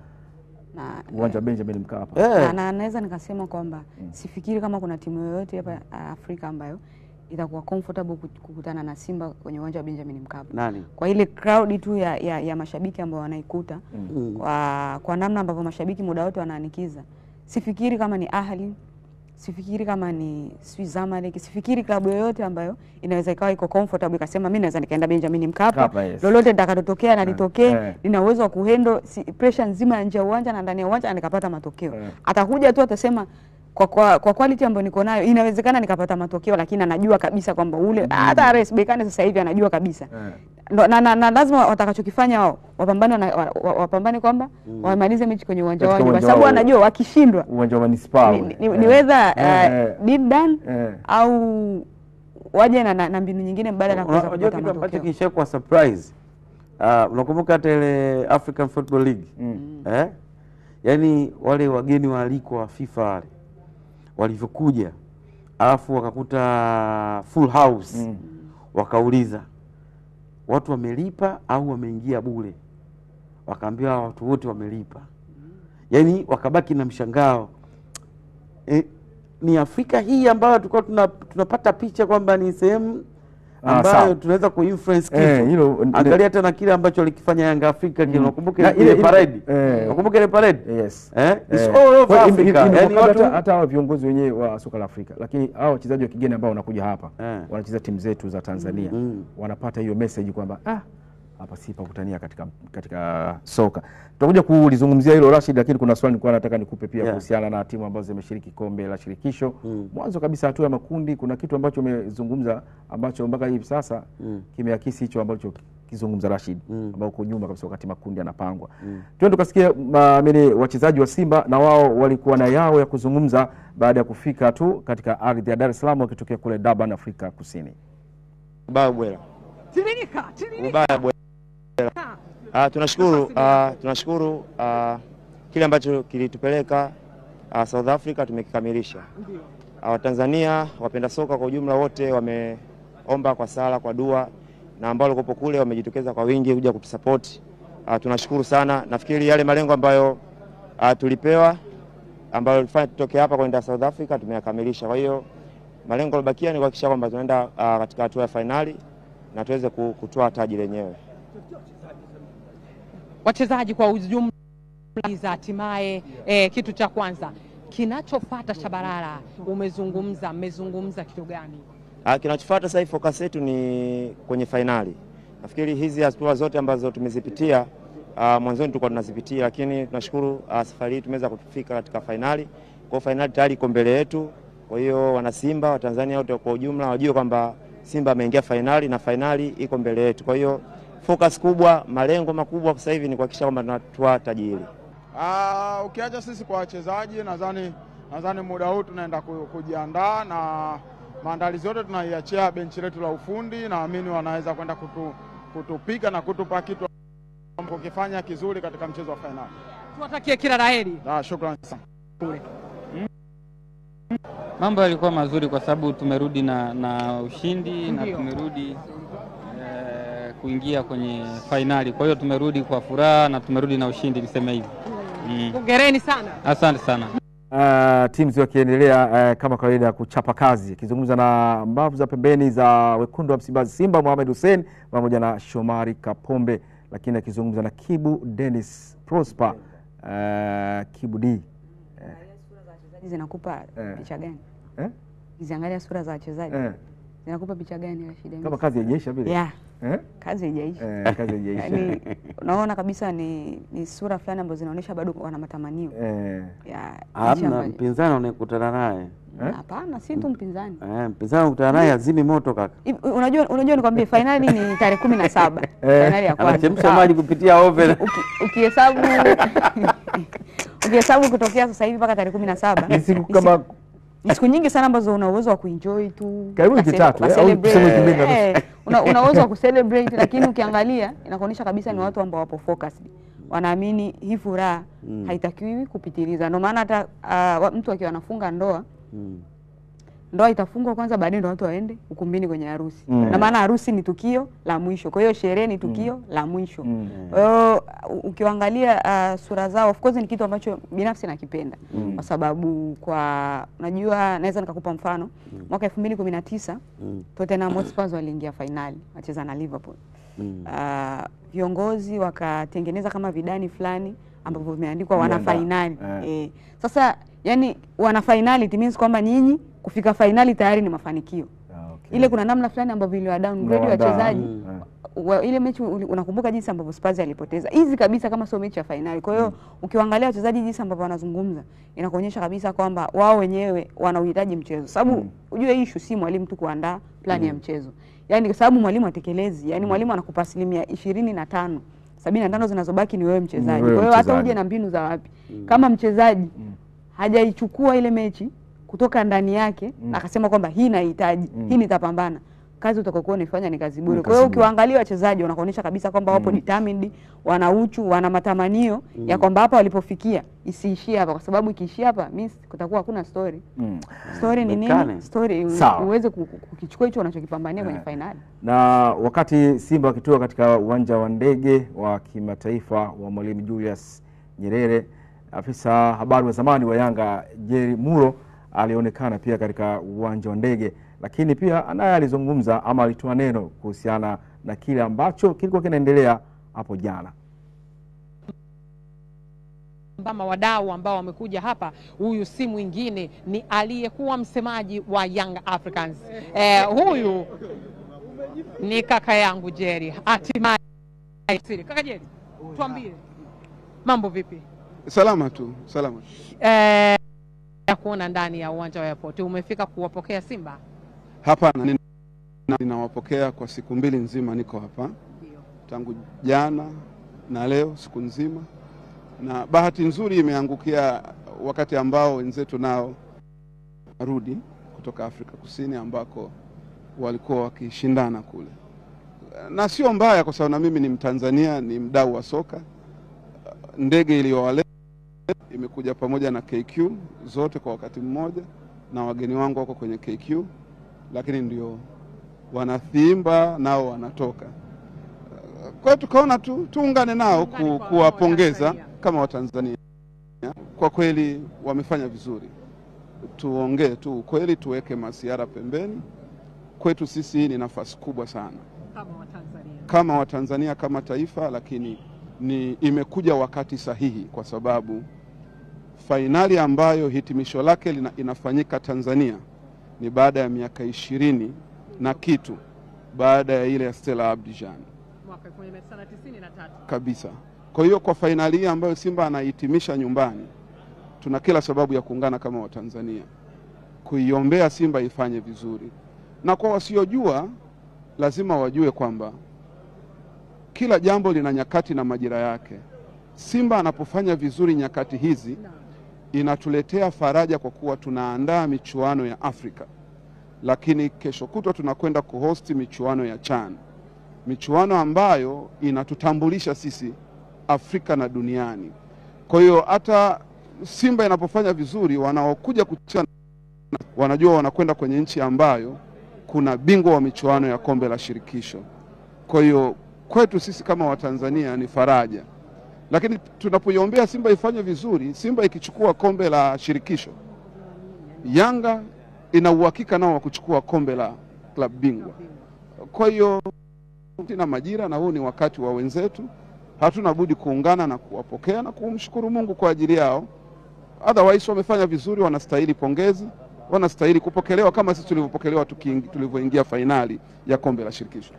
uwanja Benjamin Mkapa. Na naweza nikasema kwamba sifikiri kama kuna timu yoyote hapa Afrika ambayo itakuwa comfortable kukutana na Simba kwenye uwanja wa Benjamin Mkapa. Nani? Kwa ile crowd tu ya mashabiki ambao wanaikuta, kwa namna ambavyo mashabiki muda wote wanaanikiza. Sifikiri kama ni Ahly, sifikiri kama ni Zamalek, sifikiri klabu yoyote ambayo inaweza ikawa iko comfortable ikasema mimi naweza nikaenda Benjamin Mkapa, lolote litakatokea na litokee, nina uwezo wa kuhandle pressure nzima ya nje ya uwanja na ndani ya uwanja na nikapata matokeo. Atakuja tu atasema kwa quality ambayo niko nayo inawezekana nikapata matokeo, lakini anajua kabisa kwamba ule hata RS Berkane sasa hivi anajua kabisa. Na lazima watakachokifanya wao wapambane kwamba wamalize mechi kwenye uwanja wao, kwa sababu anajua wakishindwa uwanja wa Manispaa ni whether deep done au waje na mbinu nyingine mbadala kuweza kupata matokeo. Ambacho kishakuwa surprise, unakumbuka hata ile African Football League yani wale wageni waalikwa wa FIFA wale walivyokuja alafu wakakuta full house, wakauliza watu wamelipa au wameingia bure, wakaambiwa watu wote wamelipa. Yani wakabaki na mshangao, ni Afrika hii ambayo tulikuwa tunapata picha kwamba ni sehemu ambayo tunaweza kuinfluence kitu. Angalia tena kile ambacho alikifanya Yanga Afrika, unakumbuka ile parade? Unakumbuka ile parade? Yes. It's all over Africa. Yani hata viongozi wenyewe wa soka la Afrika, lakini hao wachezaji wa kigeni ambao wanakuja hapa wanacheza timu zetu za Tanzania wanapata hiyo message kwamba hapa si pa kutania katika soka. Tutakuja kulizungumzia hilo Rashid, lakini kuna swali nilikuwa nataka nikupe pia kuhusiana na timu ambazo zimeshiriki kombe la shirikisho. Mwanzo kabisa hatua ya makundi, kuna kitu ambacho umezungumza ambacho mpaka hivi sasa kimeakisi hicho ambacho kizungumza Rashid, ambao uko nyuma kabisa wakati makundi yanapangwa. Twende tukasikia wachezaji wa Simba na wao walikuwa na yao ya kuzungumza baada ya kufika tu katika ardhi ya Dar es Salaam wakitokea kule Durban, Afrika Kusini. Ubaya bwela. Ubaya bwela. Tunashukuru kile ambacho kilitupeleka South Africa tumekikamilisha. Watanzania wapenda soka kwa ujumla wote wameomba kwa sala, kwa dua, na ambao walikuwa kule wamejitokeza kwa wingi kuja kutusupport. Tunashukuru sana. Nafikiri yale malengo ambayo tulipewa ambayo tulifanya tutoke hapa kwenda South Africa tumeyakamilisha. Kwa hiyo malengo yalibakia ni kuhakikisha kwamba tunaenda katika hatua ya finali na tuweze kutoa taji lenyewe. Wachezaji kwa ujumla hatimaye, kitu cha kwanza kinachofuata Shabalala, mmezungumza kitu gani? Kinachofuata sasa hivi focus yetu ni kwenye finali. Nafikiri hizi hatua zote ambazo tumezipitia mwanzoni tulikuwa tunazipitia, lakini tunashukuru safari hii tumeweza kufika katika finali. Kwa finali tayari iko mbele yetu. Kwa hiyo wana Simba, wa Tanzania wote kwa ujumla wajue kwamba Simba ameingia finali na finali iko mbele yetu. Kwa hiyo focus kubwa, malengo makubwa sasa hivi ni kuhakikisha kwamba tunatoa taji hili. Ukiacha sisi kwa wachezaji, nadhani muda huu tunaenda kujiandaa na maandalizi yote tunaiachia benchi letu la ufundi. Naamini wanaweza kwenda kutupika na kutupa kitu kukifanya kizuri katika mchezo wa finali. Tuwatakie kila laheri. Shukrani sana. Mambo yalikuwa mazuri kwa sababu tumerudi na ushindi. Na tumerudi kuingia kwenye finali. Kwa hiyo tumerudi kwa furaha na tumerudi na ushindi, niseme hivi. Hongereni sana. Asante sana. Teams wakiendelea kama kawaida kuchapa kazi, akizungumza na mbavu za pembeni za wekundu wa Msimbazi Simba Mohamed Hussein pamoja na Shomari Kapombe, lakini akizungumza na Kibu Dennis Prosper Kibu D. Sura za wachezaji zinakupa picha gani? Ziangalia sura za wachezaji zinakupa picha gani Rashid? Kama kazi haijaisha vile. Kazi haijaisha. Kazi haijaisha. Yaani unaona kabisa ni sura fulani ambazo zinaonyesha bado wana matamanio. Hamna mpinzani unayekutana naye. Hapana, si tu mpinzani. Mpinzani unakutana naye azimi moto kaka. Unajua nikwambie finali ni tarehe 17. Finali ya kwanza. Anachemsha maji kupitia oven. Ukihesabu kutokea sasa hivi mpaka tarehe 17. Ni siku kama siku nyingi sana ambazo una uwezo wa kuenjoy tu. Karibu wiki 3 au tuseme wiki 2. Una uwezo wa kucelebrate, lakini ukiangalia inakuonyesha kabisa ni watu ambao wapo focused. Wanaamini hii furaha haitakiwi kupitiliza. Ndio maana hata mtu akiwa anafunga ndoa, ndoa itafungwa kwanza, baadaye ndio watu waende ukumbini kwenye harusi. Na maana harusi ni tukio la mwisho. Kwa hiyo sherehe ni tukio la mwisho. Kwa hiyo ukiangalia sura zao, of course ni kitu ambacho binafsi nakipenda. Kwa sababu unajua naweza nikakupa mfano. Mwaka 2019 Tottenham Hotspur waliingia finali, wacheza na Liverpool. Viongozi wakatengeneza kama vidani fulani ambavyo vimeandikwa wana finali. Sasa yani wana finali it means kwamba nyinyi kufika finali tayari ni mafanikio. Ile kuna namna fulani ambavyo ile downgrade wachezaji. Ile mechi unakumbuka jinsi ambavyo Spurs alipoteza. Hizi kabisa kama sio mechi ya finali. Kwa hiyo ukiangalia wachezaji jinsi ambavyo wanazungumza, inakuonyesha kabisa kwamba wao wenyewe wanauhitaji mchezo. Sababu ujue issue si mwalimu tu kuandaa plani ya mchezo. Yaani kwa sababu mwalimu atekelezi, yani mwalimu anakupa 25%, 75 zinazobaki ni wewe mchezaji. Kwa hiyo hata uje na mbinu za wapi. Kama mchezaji hajaichukua ile mechi kutoka ndani yake akasema kwamba hii nahitaji, hii nitapambana, kazi utakokuwa unafanya ni kazi bure. Kwa hiyo ukiwaangalia wachezaji wanakuonyesha kabisa kwamba wapo determined, wana uchu, wana matamanio ya kwamba hapa walipofikia isiishie hapa, kwa sababu ikiishia hapa mimi kutakuwa hakuna story. Story ni nini? Story uweze kukichukua hicho unachokipambania kwenye finali. Na wakati Simba wakitua katika uwanja wa ndege wa kimataifa wa Mwalimu Julius Nyerere, afisa habari wa zamani wa Yanga Jerry Muro alionekana pia katika uwanja wa ndege, lakini pia naye alizungumza ama alitoa neno kuhusiana na kile ambacho kilikuwa kinaendelea hapo jana. Mbama wadau ambao wamekuja hapa, huyu si mwingine ni aliyekuwa msemaji wa Young Africans. Huyu ni kaka yangu Jerry. Hatimaye kaka Jerry, tuambie mambo vipi? Salama tu, salama. Ya kuona ndani ya uwanja wa airport, umefika kuwapokea Simba? Hapana, ninawapokea kwa siku 2 nzima, niko hapa tangu jana na leo siku nzima, na bahati nzuri imeangukia wakati ambao wenzetu nao rudi kutoka Afrika Kusini ambako walikuwa wakishindana kule, na sio mbaya kwa sababu na mimi ni Mtanzania, ni mdau wa soka. Ndege iliyowaleta imekuja pamoja na KQ zote kwa wakati mmoja, na wageni wangu wako kwenye KQ, lakini ndio wanathimba nao wanatoka. Kwa hiyo tukaona tuungane nao kuwapongeza kama Watanzania. Kwa kweli wamefanya vizuri. Tuongee tu kweli, tuweke masiara pembeni. Kwetu sisi ni nafasi kubwa sana kama Watanzania, kama taifa, lakini imekuja wakati sahihi kwa sababu fainali ambayo hitimisho lake inafanyika Tanzania ni baada ya miaka 20 na kitu, baada ya ile ya Stella Abidjan mwaka 1993 kabisa. Kwa hiyo kwa fainali hii ambayo Simba anahitimisha nyumbani, tuna kila sababu ya kuungana kama Watanzania kuiombea Simba ifanye vizuri. Na kwa wasiojua, lazima wajue kwamba kila jambo lina nyakati na majira yake. Simba anapofanya vizuri nyakati hizi, inatuletea faraja kwa kuwa tunaandaa michuano ya Afrika. Lakini kesho kutwa tunakwenda kuhosti michuano ya CHAN. Michuano ambayo inatutambulisha sisi Afrika na duniani. Kwa hiyo hata Simba inapofanya vizuri, wanaokuja kucheza wanajua wanakwenda kwenye nchi ambayo kuna bingwa wa michuano ya kombe la shirikisho. Kwa hiyo kwetu sisi kama Watanzania ni faraja. lakini tunapoiombea Simba ifanye vizuri. Simba ikichukua kombe la shirikisho, Yanga ina uhakika nao wa kuchukua kombe la klabu bingwa. Kwa hiyo tuna majira na huu ni wakati wa wenzetu, hatuna budi kuungana na kuwapokea na kumshukuru Mungu kwa ajili yao. Otherwise wamefanya vizuri, wanastahili pongezi, wanastahili kupokelewa kama sisi tulivyopokelewa tulivyoingia fainali ya kombe la shirikisho.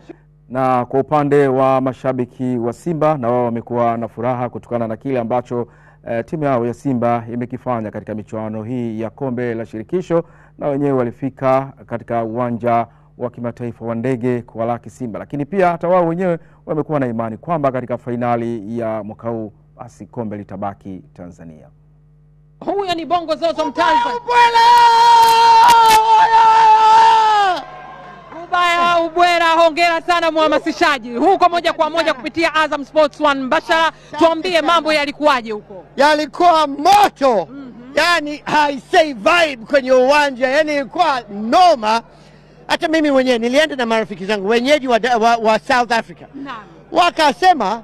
Na kwa upande wa mashabiki wa Simba, na wao wamekuwa na furaha kutokana na kile ambacho timu yao ya Simba imekifanya katika michuano hii ya kombe la shirikisho, na wenyewe walifika katika uwanja wa kimataifa wa ndege kuwalaki Simba, lakini pia hata wao wenyewe wamekuwa na imani kwamba katika fainali ya mwaka huu basi kombe litabaki Tanzania. Huyo ni Bongo Zozo Mtanzania. Ubaya Ubwera, hongera sana mhamasishaji. Huko moja kwa moja kupitia Azam Sports 1 mbashara, tuambie mambo yalikuwaje huko? Yalikuwa moto. Yani I say vibe kwenye uwanja, yani ilikuwa noma. Hata mimi mwenyewe nilienda na marafiki zangu wenyeji wa South Africa. Naam. Wakasema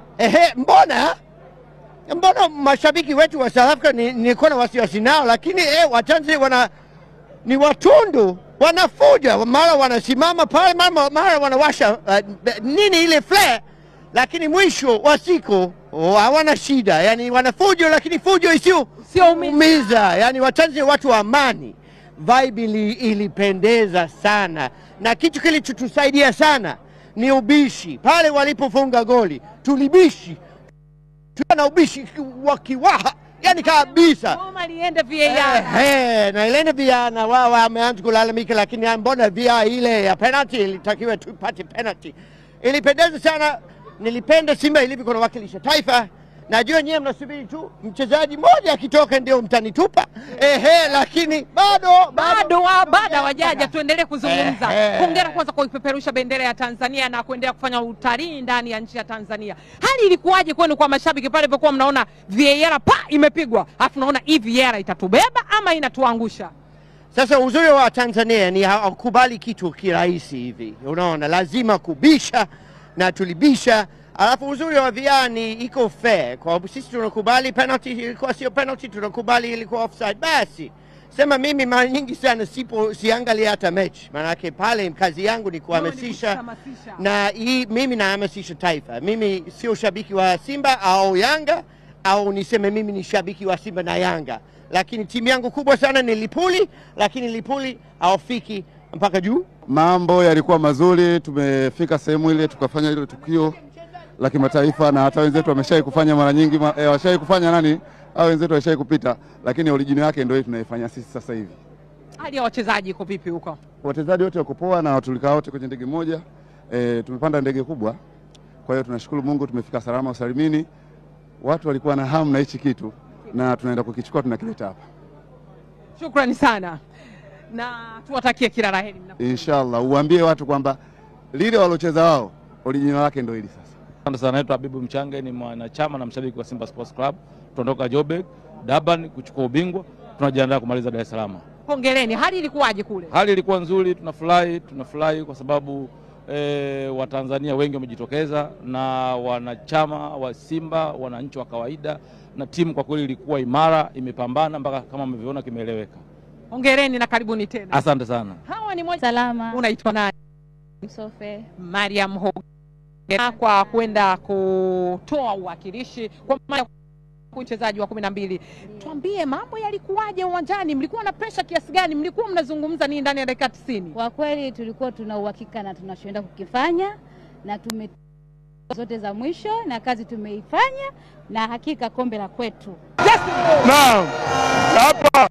mbona mashabiki wetu wa South Africa nilikuwa na wasiwasi nao, lakini Watanzania ni watundu, wanafuja, mara wanasimama pale, mara wanawasha nini ile flare, lakini mwisho wa siku hawana shida. Yani wanafuja, lakini fujo sio umiza. Yani Watanzania watu wa amani. Vibe ilipendeza sana, na kitu kilichotusaidia sana ni ubishi. Pale walipofunga goli tulibishi, tuna ubishi wa kiwaha, yani kabisa. Ngoma liende VAR. Na ile VAR na wao wameanza kulalamika, lakini mbona VAR ile ya penalty ilitakiwa tupate penalty. Ilipendeza sana, nilipenda Simba ilivyokuwa inawakilisha taifa. Najua nyewe mnasubiri tu mchezaji mmoja akitoka ndio mtanitupa. Lakini bado wajaja, tuendelee kuzungumza. Hongera kwanza kwa kupeperusha bendera ya Tanzania na kuendelea kufanya utalii ndani ya nchi ya Tanzania. Hali ilikuwaje kwenu kwa mashabiki pale alipokuwa mnaona VAR imepigwa, afu naona hii VAR itatubeba ama inatuangusha? Sasa uzuri wa Tanzania ni hakubali kitu kirahisi hivi. Unaona, lazima kubisha na tulibisha. Alafu uzuri wa VAR ni iko fair. Kwa sisi tunakubali penalty ilikuwa sio penalty, tunakubali ilikuwa offside. Basi sema mimi mara nyingi sana siangalia hata mechi. Maana yake pale kazi yangu ni kuhamasisha, na mimi nahamasisha taifa. Mimi sio shabiki wa Simba au Yanga, au niseme mimi ni shabiki wa Simba na Yanga. Lakini timu yangu kubwa sana ni Lipuli, lakini Lipuli hawafiki mpaka juu. Mambo yalikuwa mazuri, tumefika sehemu ile tukafanya ile tukio la kimataifa, na hata wenzetu wameshai kufanya mara nyingi, washai kufanya au wenzetu washai kupita, lakini original yake ndio tunaifanya sisi sasa hivi. Hali ya wachezaji iko vipi huko? Wachezaji wote wako poa na tulikaa wote kwenye ndege moja. Tumepanda ndege kubwa. Kwa hiyo tunashukuru Mungu tumefika salama usalimini. Watu walikuwa na hamu na hichi kitu na tunaenda kukichukua, tunakileta hapa. Shukrani sana. Na tuwatakie kila la heri mnapokuja. Inshallah, uambie watu kwamba lile walocheza wao original yake ndio hili sasa. Asante sana, naitwa Habibu Mchange, ni mwanachama na mshabiki wa Simba Sports Club. Tunatoka Joburg, Durban kuchukua ubingwa, tunajiandaa kumaliza Dar es Salaam. Hongereni. Hali ilikuwaje kule? Hali ilikuwa nzuri, tunafurahi kwa sababu Watanzania wengi wamejitokeza, na wanachama wa Simba, wananchi wa kawaida, na timu kwa kweli ilikuwa imara, imepambana mpaka kama mmeviona kimeeleweka. Hongereni na karibuni tena. Asante sana. Hawa ni moja. Salama. Unaitwa nani? Sofe. Mariam kwa kwenda kutoa uwakilishi kwa mchezaji wa 12. Tuambie mambo yalikuwaje uwanjani? Mlikuwa na pressure kiasi gani? Mlikuwa mnazungumza nini ndani ya dakika 90? Kwa kweli tulikuwa tuna uhakika na tunachoenda kukifanya, na zote za mwisho na kazi tumeifanya, na hakika kombe la kwetu. Yes! Naam. Hapa.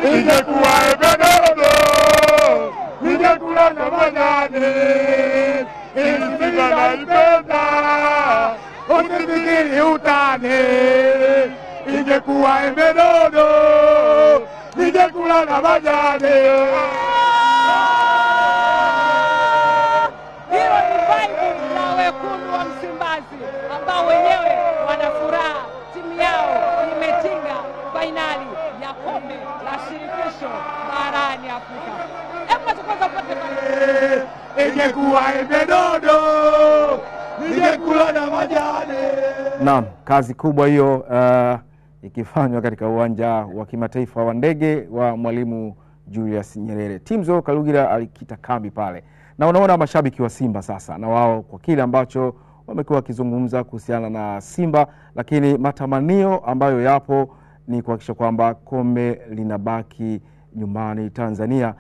Ningekuwa Ebenedo, ningekula na majani, ili naipenda, usifikiri utani. Ningekuwa Ebenedo, ningekula na majani. Hilo ni vibe la wekundu wa Msimbazi ambao wenyewe wana furaha, timu yao imetinga fainali ya kombe la shirikisho barani Afrika. Hebu kwanza upate ingekuwa embe dodo ningekula na majani. Naam, kazi kubwa hiyo ikifanywa katika uwanja wa kimataifa wa ndege wa Mwalimu Julius Nyerere. Timzo Kalugira alikita kambi pale. Na unaona mashabiki wa Simba sasa na wao kwa kile ambacho wamekuwa wakizungumza kuhusiana na Simba, lakini matamanio ambayo yapo ni kuhakikisha kwamba kombe linabaki nyumbani Tanzania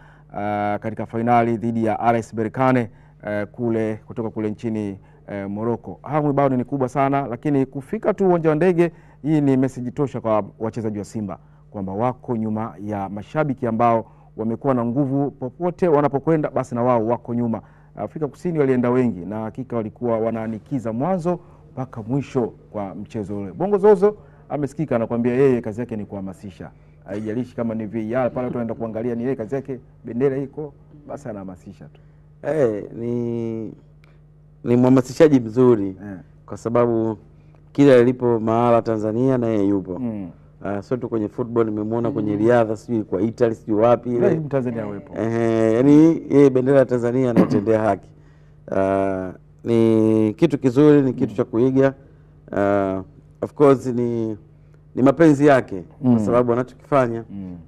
katika fainali dhidi ya RS Berkane kutoka kule nchini Morocco. Hamu bado ni kubwa sana, lakini kufika tu uwanja wa ndege, hii ni message tosha kwa wachezaji wa Simba kwamba wako nyuma ya mashabiki ambao wamekuwa na nguvu popote wanapokwenda, basi na wao wako nyuma. Afrika Kusini walienda wengi na hakika walikuwa wanaanikiza mwanzo mpaka mwisho kwa mchezo ule. Bongo Zozo amesikika anakuambia yeye kazi yake ni kuhamasisha. Haijalishi kama ni VAR pale tunaenda kuangalia, ni yeye kazi yake, bendera iko basi anahamasisha tu. Ni mhamasishaji mzuri kwa sababu kila alipo mahala Tanzania na yeye yupo. Sio tu kwenye football, nimemwona kwenye riadha, sijui kwa Italy, sijui wapi ile Tanzania wepo. Yani yeye bendera ya Tanzania anatendea haki. Ni kitu kizuri, ni kitu cha kuiga. Of course ni mapenzi yake kwa sababu anachokifanya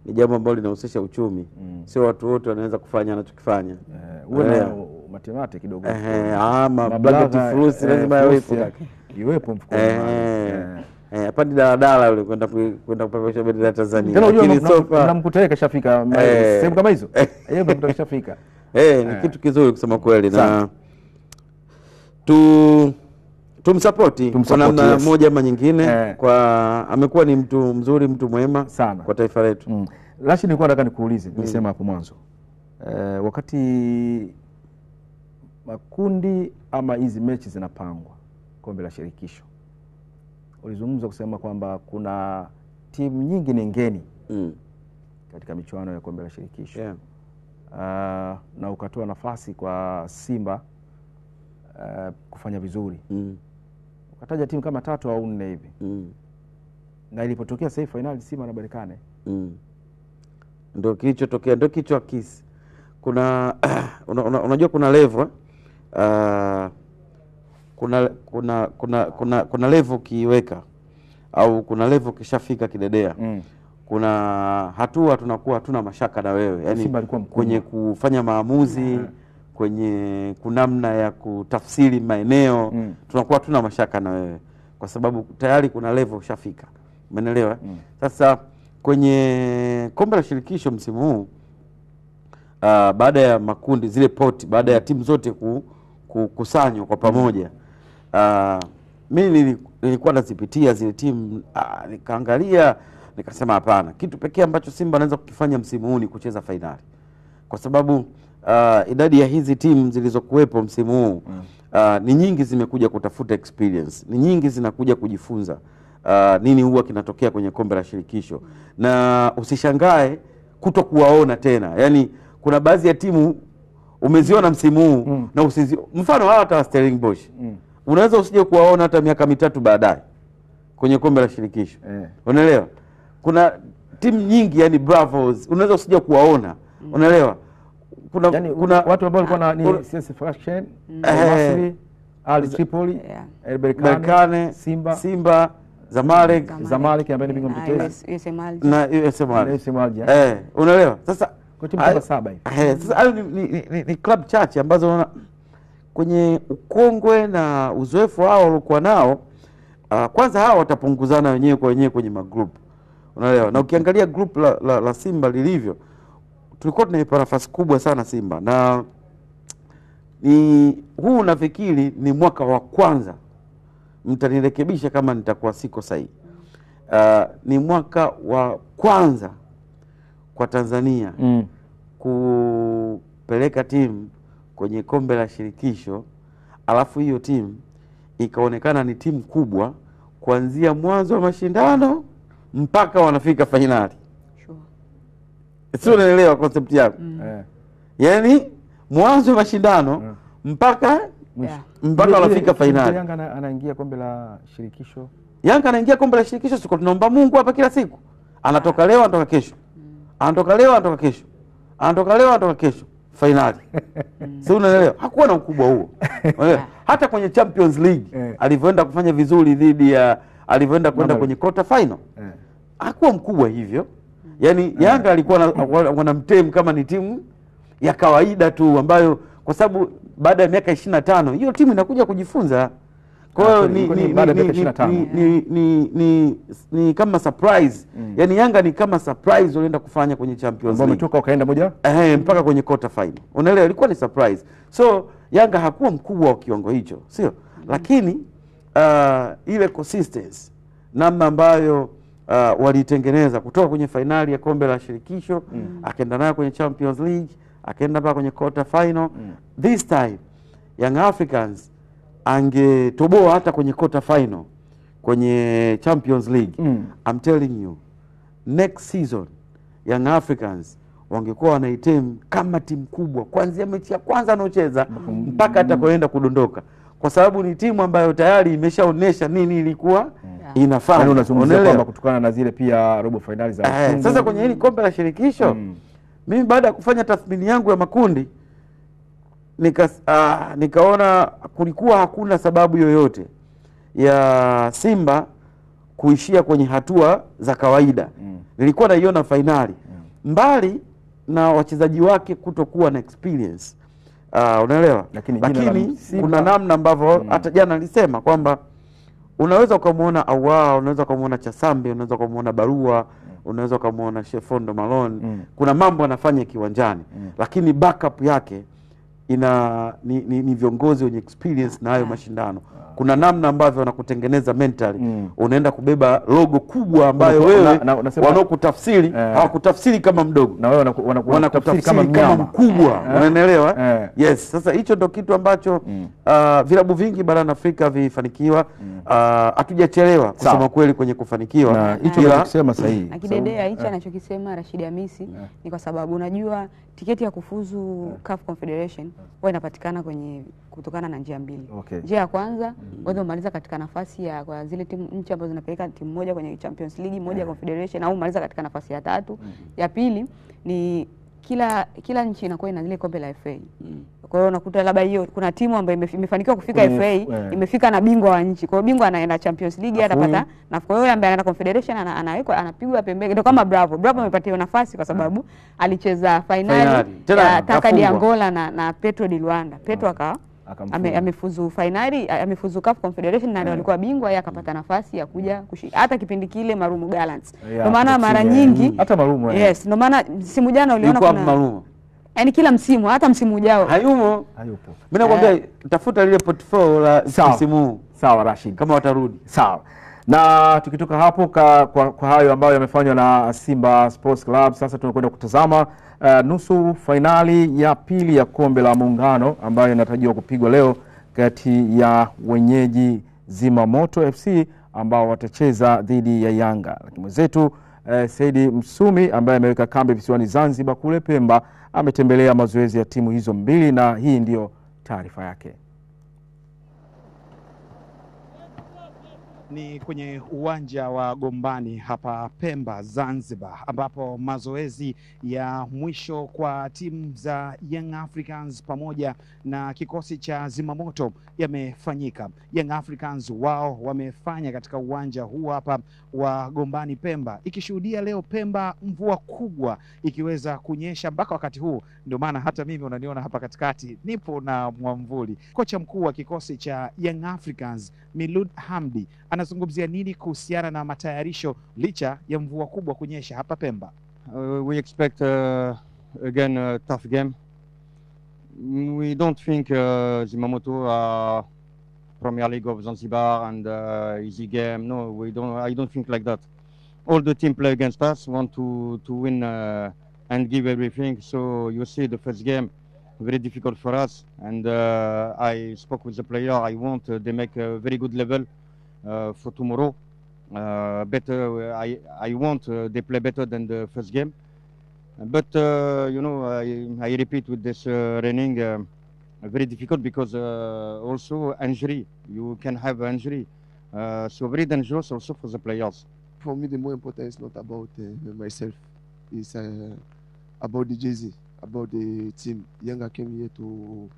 ni jambo ambalo linahusisha uchumi. Sio watu wote wanaweza kufanya anachokifanya. Uwe matemate kidogo. Black fruits lazima yawepo. Iwepo mfukoni. Hapa ni daladala yule kwenda kupepesha bendera ya Tanzania. Lakini sofa namkuta yeye kashafika sehemu kama hizo. Yeye ndo kashafika. Ni kitu kizuri kusema kweli, na tumsapoti kwa namna moja ama nyingine. Kwa amekuwa ni mtu mzuri, mtu mwema sana kwa taifa letu. Rashid, nilikuwa nataka nikuulize, nilisema hapo mwanzo, wakati makundi ama hizi mechi zinapangwa kombe la shirikisho, ulizungumza kusema kwamba kuna timu nyingi ni ngeni katika michuano ya kombe la shirikisho. Na ukatoa nafasi kwa Simba kufanya vizuri. Ukataja timu kama 3 au 4 hivi. Na ilipotokea sasa finali Simba na Berkane, ndio kilichotokea, ndio kichwa kisi. Kuna unajua kuna level kuna level kiweka au kuna level kishafika kidedea. Kuna hatua tunakuwa hatuna mashaka na wewe, yani kwenye kufanya maamuzi, kwenye kunamna ya kutafsiri maeneo, tunakuwa hatuna mashaka na wewe kwa sababu tayari kuna level ushafika. Umeelewa? Sasa kwenye kombe la shirikisho msimu huu, baada ya makundi zile poti, baada ya timu zote kukusanywa kwa pamoja, mimi nilikuwa nazipitia zile timu, nikaangalia nikasema hapana, kitu pekee ambacho Simba anaweza kukifanya msimu huu ni kucheza fainali, kwa sababu idadi ya hizi timu zilizokuwepo msimu huu ni nyingi, zimekuja kutafuta experience, ni nyingi zinakuja kujifunza nini huwa kinatokea kwenye kombe la shirikisho. Na usishangae kutokuwaona tena, yani kuna baadhi ya timu umeziona msimu huu na mfano hata Stellenbosch unaweza usije kuwaona hata miaka 3 baadaye kwenye kombe la shirikisho. Unaelewa? Kuna timu nyingi, yani Bravos unaweza usije kuwaona. Unaelewa? Kuna watu ambao walikuwa ni CS Faction, Masri, Al Tripoli, Berkane, Simba, Zamalek ambaye ni bingwa mtetezi na USM Alger. Unaelewa? Sasa kwa timu kama 7 hivi. Sasa hayo ni club chache ambazo kwenye ukongwe na uzoefu wao walikuwa nao. Kwanza hao watapunguzana wenyewe kwa wenyewe kwenye magroup. Unaelewa? Na ukiangalia group la Simba lilivyo, tulikuwa tunaipa nafasi kubwa sana Simba, na huu nafikiri ni mwaka wa kwanza, mtanirekebisha kama nitakuwa siko sahihi, ni mwaka wa kwanza kwa Tanzania kupeleka timu kwenye kombe la shirikisho, alafu hiyo timu ikaonekana ni timu kubwa kuanzia mwanzo wa mashindano mpaka wanafika fainali. Sio, unaelewa concept yako? Yani mwanzo wa mashindano mpaka wanafika fainali. Yanga anaingia kombe la shirikisho. Yanga anaingia kombe la shirikisho, siko tunaomba Mungu hapa kila siku. Anatoka leo, anatoka kesho. Anatoka leo, anatoka kesho. Anatoka leo, anatoka kesho. finali. Si unaelewa? Hakuwa na ukubwa huo. Unaelewa? Hata kwenye Champions League alivyoenda kufanya vizuri dhidi ya alivyoenda kwenda kwenye quarter final. Hakuwa mkubwa hivyo. Yaani Yanga alikuwa wanamtem kama ni timu ya kawaida tu ambayo kwa sababu baada ya miaka 25 hiyo timu inakuja kujifunza. Kwa hiyo ni kama surprise. Yaani Yanga ni kama surprise walienda kufanya kwenye Champions League. Wametoka wakaenda moja? Mpaka kwenye quarter final. Unaelewa, ilikuwa ni surprise. So Yanga hakuwa mkubwa wa kiwango hicho, sio? Lakini ile consistency namna ambayo walitengeneza kutoka kwenye finali ya kombe la shirikisho, akaenda nayo kwenye Champions League, akaenda mpaka kwenye quarter final. This time Young Africans angetoboa hata kwenye quarter final kwenye Champions League. I'm telling you, next season Young Africans wangekuwa wanaitem kama timu kubwa kuanzia mechi ya kwanza anaocheza mpaka atakoenda kudondoka, kwa sababu ni timu ambayo tayari imeshaonesha nini ilikuwa inafanya. Unazungumzia kwamba kutokana na zile pia robo finali za sasa kwenye hili kombe la shirikisho, mimi baada ya kufanya tathmini yangu ya makundi nikaona kulikuwa hakuna sababu yoyote ya Simba kuishia kwenye hatua za kawaida. Nilikuwa naiona finali mbali na wachezaji wake kutokuwa na experience, unaelewa, lakini kuna namna ambavyo hata jana nilisema kwamba unaweza ukamuona Awa, unaweza ukamuona Chasambe, unaweza ukamuona Barua, unaweza ukamuona Shefondo Malone, kuna mambo anafanya kiwanjani, lakini backup yake ni viongozi wenye experience na hayo mashindano. Kuna namna ambavyo wanakutengeneza mentally. Unaenda kubeba logo kubwa ambayo wewe wanaokutafsiri hawakutafsiri kama mdogo, na wewe wanakutafsiri kama mkubwa. Unaelewa? Yes, sasa hicho ndo kitu ambacho vilabu vingi barani Afrika vifanikiwa. Hatujachelewa kusema kweli kwenye kufanikiwa. Hicho ndio kusema sahihi. Akidedea hicho anachokisema Rashid Hamisi ni kwa sababu unajua tiketi ya kufuzu CAF Confederation huwa inapatikana kutokana na njia mbili. Njia ya kwanza wewe umaliza katika nafasi ya kwa zile timu nchi ambazo zinapeleka timu moja kwenye Champions League, moja Confederation, au umaliza katika nafasi ya tatu. Ya pili ni kila nchi inakuwa ina zile kombe la FA. Kwa hiyo unakuta labda hiyo kuna timu ambayo imefanikiwa kufika FA, imefika na bingwa wa nchi. Kwa hiyo bingwa anaenda Champions League atapata, na kwa hiyo ambaye anaenda Confederation anawekwa anapigwa pembeni. Ndio kama Bravo amepatiwa nafasi kwa sababu alicheza finali ya Taka di Angola na Petro di Luanda. Petro akawa amefuzu finali, amefuzu CAF Confederation na ndio alikuwa bingwa, yeye akapata nafasi ya kuja hata kipindi kile Marumo Gallants. Ndio maana mara nyingi hata Marumo yes, ndio maana msimu jana uliona kuna Marumo. Yaani kila msimu, hata msimu ujao hayupo. Mimi nakwambia tafuta lile portfolio la msimu. Sawa Rashid, kama watarudi. Sawa. Na tukitoka hapo kwa hayo ambayo yamefanywa na Simba Sports Club, sasa tunakwenda kutazama nusu fainali ya pili ya kombe la Muungano ambayo inatarajiwa kupigwa leo kati ya wenyeji Zimamoto FC ambao watacheza dhidi ya Yanga. Lakini mwenzetu Saidi Msumi ambaye ameweka kambi visiwani Zanzibar kule Pemba ametembelea mazoezi ya timu hizo mbili na hii ndiyo taarifa yake. Ni kwenye uwanja wa Gombani hapa Pemba, Zanzibar, ambapo mazoezi ya mwisho kwa timu za Young Africans pamoja na kikosi cha Zimamoto yamefanyika. Young Africans wao wamefanya katika uwanja huu hapa wa Gombani Pemba, ikishuhudia leo Pemba mvua kubwa ikiweza kunyesha mpaka wakati huu. Ndio maana hata mimi unaniona hapa katikati nipo na mwamvuli. Kocha mkuu wa kikosi cha Young Africans Milud Hamdi anazungumzia nini kuhusiana na matayarisho licha ya mvua kubwa kunyesha hapa Pemba? We expect again a tough game. We don't think Zimamoto Premier League of Zanzibar and easy game. No, we don't. I don't think like that. All the team play against us, want to win and give everything. So you see the first game very difficult for us, and I spoke with the player. I want they make a very good level for tomorrow. Better. I want they play better than the first game. But you know, I repeat with this running very difficult because also injury. You can have injury, so very dangerous also for the players. For me, the more important is not about myself. It's about the jersey. about the team. Yanga came here to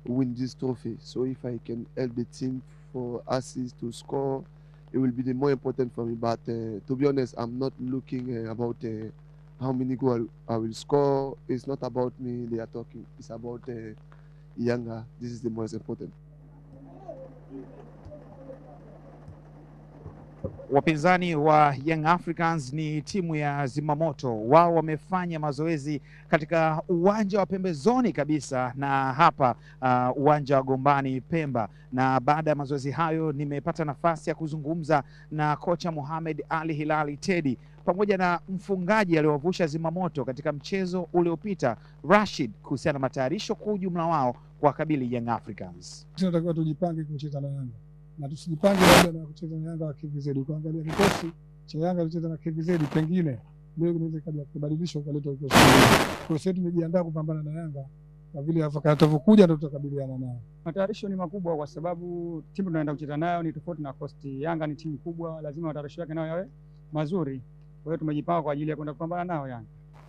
win this trophy. So if I can help the team for assists to score, it will be the more important for me. But to be honest, I'm not looking about how many goals I will score. It's not about me they are talking. It's about Yanga. This is the most important. Wapinzani wa Young Africans ni timu ya Zimamoto. Wao wamefanya mazoezi katika uwanja wa pembezoni kabisa na hapa uwanja wa Gombani Pemba, na baada ya mazoezi hayo nimepata nafasi ya kuzungumza na kocha Mohamed Ali Hilali Teddy pamoja na mfungaji aliyowavusha Zimamoto katika mchezo uliopita Rashid, kuhusiana na matayarisho kwa ujumla wao kwa kabili Young Africans. Tunatakiwa tujipange kucheza na Yanga, na tusijipange labda na kucheza na Yanga wa KVZ. Kuangalia kikosi cha Yanga kucheza na KVZ, pengine ndio inaweza kubadilisha ukaleta kikosi. Kwa hiyo tumejiandaa kupambana na Yanga, na vile atakapokuja ndio tutakabiliana nao. Matayarisho ni makubwa kwa sababu timu tunaenda kucheza nayo ni tofauti na Coast. Yanga ni timu kubwa, lazima matayarisho yake nayo yawe mazuri. Kwa hiyo tumejipanga kwa ajili ya kwenda kupambana nao Yanga.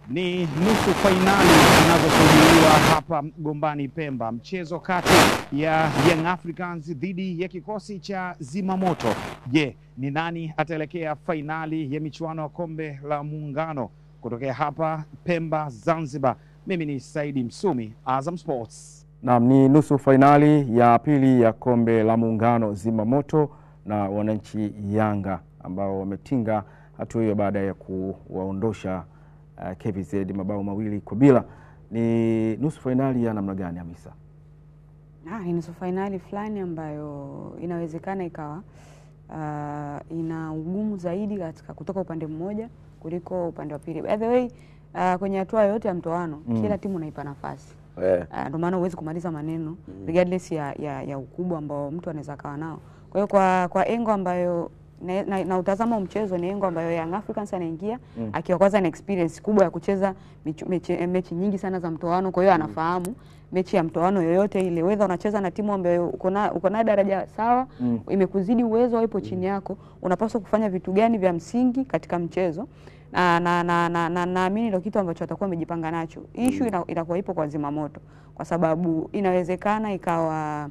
Ni nusu fainali zinazoshuhudiwa hapa Gombani Pemba, mchezo kati ya Young Africans dhidi ya kikosi cha Zimamoto. Je, ni nani ataelekea fainali ya michuano ya kombe la Muungano? Kutokea hapa Pemba, Zanzibar, mimi ni Saidi Msumi, Azam Sports. Naam, ni nusu fainali ya pili ya kombe la Muungano, Zimamoto na wananchi Yanga ambao wametinga hatua hiyo baada ya kuwaondosha KVZ mabao 2-0. Ni nusu fainali ya namna gani Hamisa? Ni nusu fainali fulani ambayo inawezekana ikawa ina ugumu zaidi katika kutoka upande mmoja kuliko upande wa pili. By the way, kwenye hatua yote ya mtoano kila timu inaipa nafasi. Ndio maana huwezi kumaliza maneno regardless ya ukubwa ambao mtu anaweza kawa nao. Kwa hiyo kwa engo ambayo na utazama mchezo ni engo ambayo Young Africans anaingia akiwa kwanza na experience kubwa ya kucheza mechi nyingi sana za mtoano. Kwa hiyo anafahamu mechi ya mtoano yoyote ile, whether unacheza na timu ambayo uko na daraja sawa, imekuzidi uwezo au ipo chini yako, unapaswa kufanya vitu gani vya msingi katika mchezo. Naamini ndio kitu ambacho atakuwa amejipanga nacho. Issue inakuwa ipo kwa Zimamoto, kwa sababu inawezekana ikawa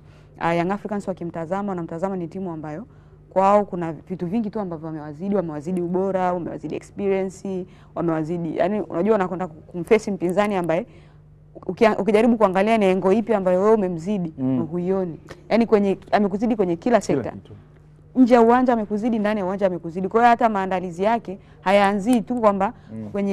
Young Africans wanamtazama ni timu ambayo kwao kuna vitu vingi tu ambavyo wamewazidi ubora, wamewazidi experience, wamewazidi, yani unajua unakwenda kumface mpinzani ambaye ukijaribu kuangalia ni engo ipi ambayo wewe umemzidi huioni. Yani amekuzidi kwenye kila sekta. Nje ya uwanja amekuzidi, ndani ya uwanja amekuzidi. Kwa hiyo hata maandalizi yake hayaanzii tu kwamba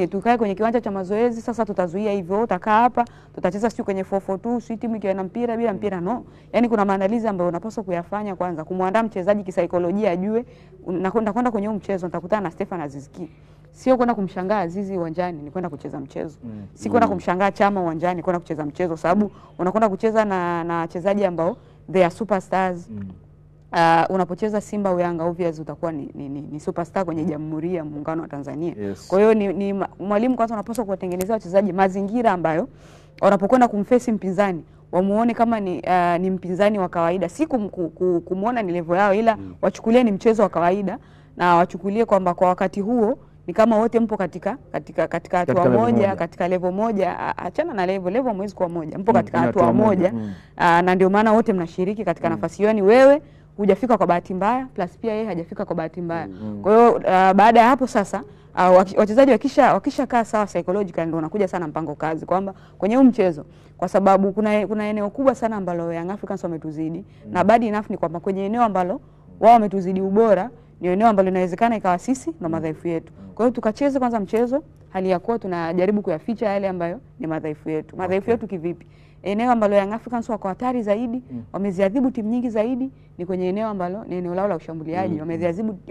tukae kwenye kiwanja cha mazoezi sasa tutazuia hivyo, utakaa hapa tutacheza sio kwenye 442 sio timu ikiwa na mpira bila mpira, no. Yani kuna maandalizi ambayo unapaswa kuyafanya kwanza, kumwandaa mchezaji kisaikolojia ajue nakwenda kwenye mchezo nitakutana na Stefan Aziz Ki. Sio kwenda kumshangaa Azizi uwanjani, ni kwenda kucheza mchezo. Si kwenda kumshangaa Chama uwanjani, kwenda kucheza mchezo, sababu unakwenda kucheza na wachezaji ambao they are superstars. Unapocheza Simba au Yanga obviously utakuwa ni superstar kwenye Jamhuri ya Muungano wa Tanzania. Kwa hiyo ni mwalimu kwanza unapaswa kuwatengenezea wachezaji mazingira ambayo wanapokwenda kumface mpinzani wamuone kama ni mpinzani wa kawaida, si kumuona ni level yao, ila wachukulie ni mchezo wa kawaida, na wachukulie kwamba kwa wakati huo ni kama wote mpo katika hatua moja, katika level moja. Achana na level mwezi kwa moja, mpo katika hatua moja. Na ndio maana wote mnashiriki katika nafasi hiyo. Ni wewe hujafika kwa bahati mbaya plus pia yeye hajafika kwa bahati mbaya. Kwa hiyo baada ya hapo sasa wachezaji wakisha kaa sawa psychological, ndio unakuja sana mpango kazi kwamba kwenye huu mchezo, kwa sababu kuna eneo kubwa sana ambalo Young Africans wametuzidi, na bad enough ni kwamba kwenye eneo ambalo wao wametuzidi ubora ni eneo ambalo inawezekana ikawa sisi na madhaifu yetu. Kwa hiyo tukacheze kwanza mchezo hali ya kuwa tunajaribu kuyaficha yale ambayo ni madhaifu yetu. Madhaifu yetu kivipi? Eneo ambalo Young Africans wako hatari zaidi, wameziadhibu timu nyingi zaidi, ni kwenye eneo ambalo ni eneo lao la ushambuliaji.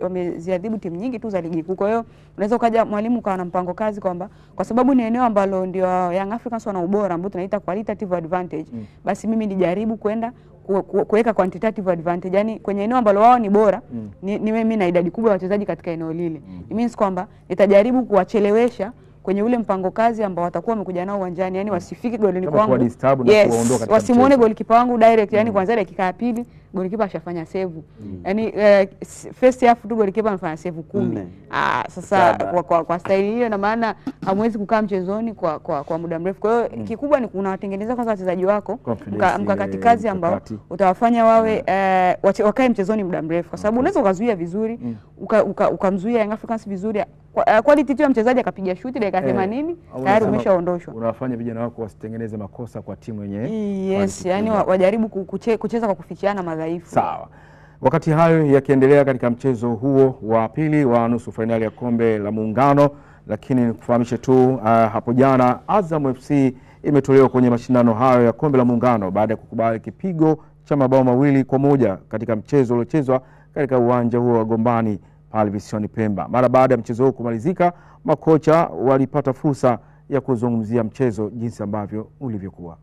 Wameziadhibu timu nyingi tu za ligi kuu. Kwa hiyo unaweza ukaja mwalimu kawa na mpango kazi kwamba kwa sababu ni eneo ambalo ndio Young Africans wana ubora ambao tunaita qualitative advantage, basi mimi nijaribu kwenda kuweka quantitative advantage, yani kwenye eneo ambalo wao ni bora ni mimi na idadi kubwa ya wachezaji katika eneo lile. It means kwamba nitajaribu kuwachelewesha kwenye ule mpango kazi ambao watakuwa wamekuja nao uwanjani, yani wasifike golini kwangu. Wasimuone golikipa wangu direct, yani kuanzia dakika ya pili golikipa ashafanya save. Yaani first half tu golikipa amefanya save 10. Sasa kwa staili hiyo na maana hamwezi kukaa mchezoni kwa muda mrefu. Kwa hiyo kikubwa ni unawatengeneza kwanza wachezaji wako mkakati kazi ambao utawafanya wawe wakae mchezoni muda mrefu, kwa sababu unaweza ukazuia vizuri ukamzuia Young Africans vizuri, quality tu ya mchezaji akapiga shuti dakika 80 tayari umeshaondoshwa. Unawafanya vijana wako wasitengeneze makosa kwa timu yenyewe. Yes, yani wajaribu kucheza kwa kufichiana madhaifu. Sawa. Wakati hayo yakiendelea katika mchezo huo wa pili wa nusu fainali ya kombe la Muungano, lakini nikufahamishe tu hapo jana Azam FC imetolewa kwenye mashindano hayo ya kombe la Muungano baada ya kukubali kipigo cha mabao 2-1 katika mchezo uliochezwa katika uwanja huo wa Gombani pale visiwani Pemba. Mara baada ya mchezo huo kumalizika, makocha walipata fursa ya kuzungumzia mchezo jinsi ambavyo ulivyokuwa.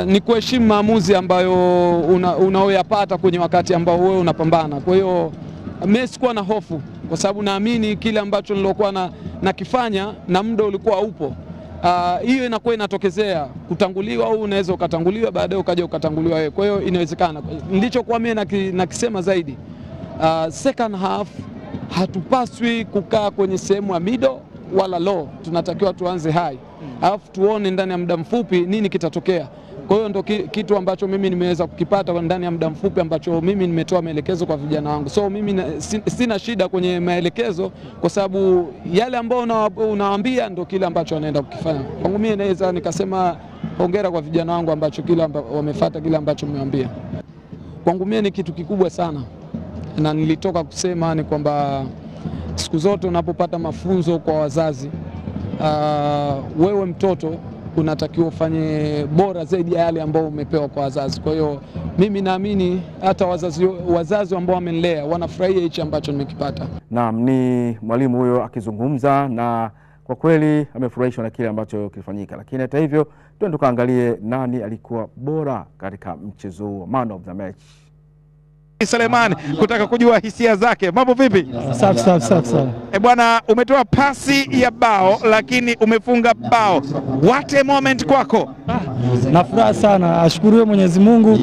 Ni kuheshimu maamuzi ambayo unaoyapata kwenye wakati ambao wewe unapambana. Kwa hiyo mimi sikuwa na hofu, kwa sababu naamini kile ambacho nilokuwa nakifanya na muda ulikuwa upo. Hiyo inakuwa inatokezea kutanguliwa, au unaweza ukatanguliwa baadaye ukaja ukatanguliwa wewe. Kwa hiyo inawezekana. Nilichokuwa mimi nakisema zaidi, second half hatupaswi kukaa kwenye sehemu ya middle wala low, tunatakiwa tuanze high. Alafu tuone ndani ya muda mfupi nini kitatokea. Kwa hiyo ndo kitu ambacho mimi nimeweza kukipata ndani ya muda mfupi ambacho mimi nimetoa maelekezo kwa vijana wangu. So mimi sina shida kwenye maelekezo, kwa sababu yale ambao unawaambia ndo kile ambacho wanaenda kukifanya. Kwangu mimi naweza nikasema hongera kwa vijana wangu ambacho kila wamefuata kile ambacho nimewaambia. Kwangu mimi ni kitu kikubwa sana. Na nilitoka kusema ni kwamba siku zote unapopata mafunzo kwa wazazi, wewe mtoto unatakiwa ufanye bora zaidi ya yale ambao umepewa kwa wazazi. Kwa hiyo mimi naamini hata wazazi ambao wamenilea wanafurahia hichi ambacho nimekipata. Naam, ni mwalimu huyo akizungumza, na kwa kweli amefurahishwa na kile ambacho kilifanyika. Lakini hata hivyo twende tukaangalie nani alikuwa bora katika mchezo huo, man of the match. Suleiman kutaka kujua hisia zake. Mambo vipi? Safi. Bwana, umetoa pasi ya bao lakini umefunga bao. What a moment kwako. Na furaha sana. Ashukuriwe Mwenyezi Mungu.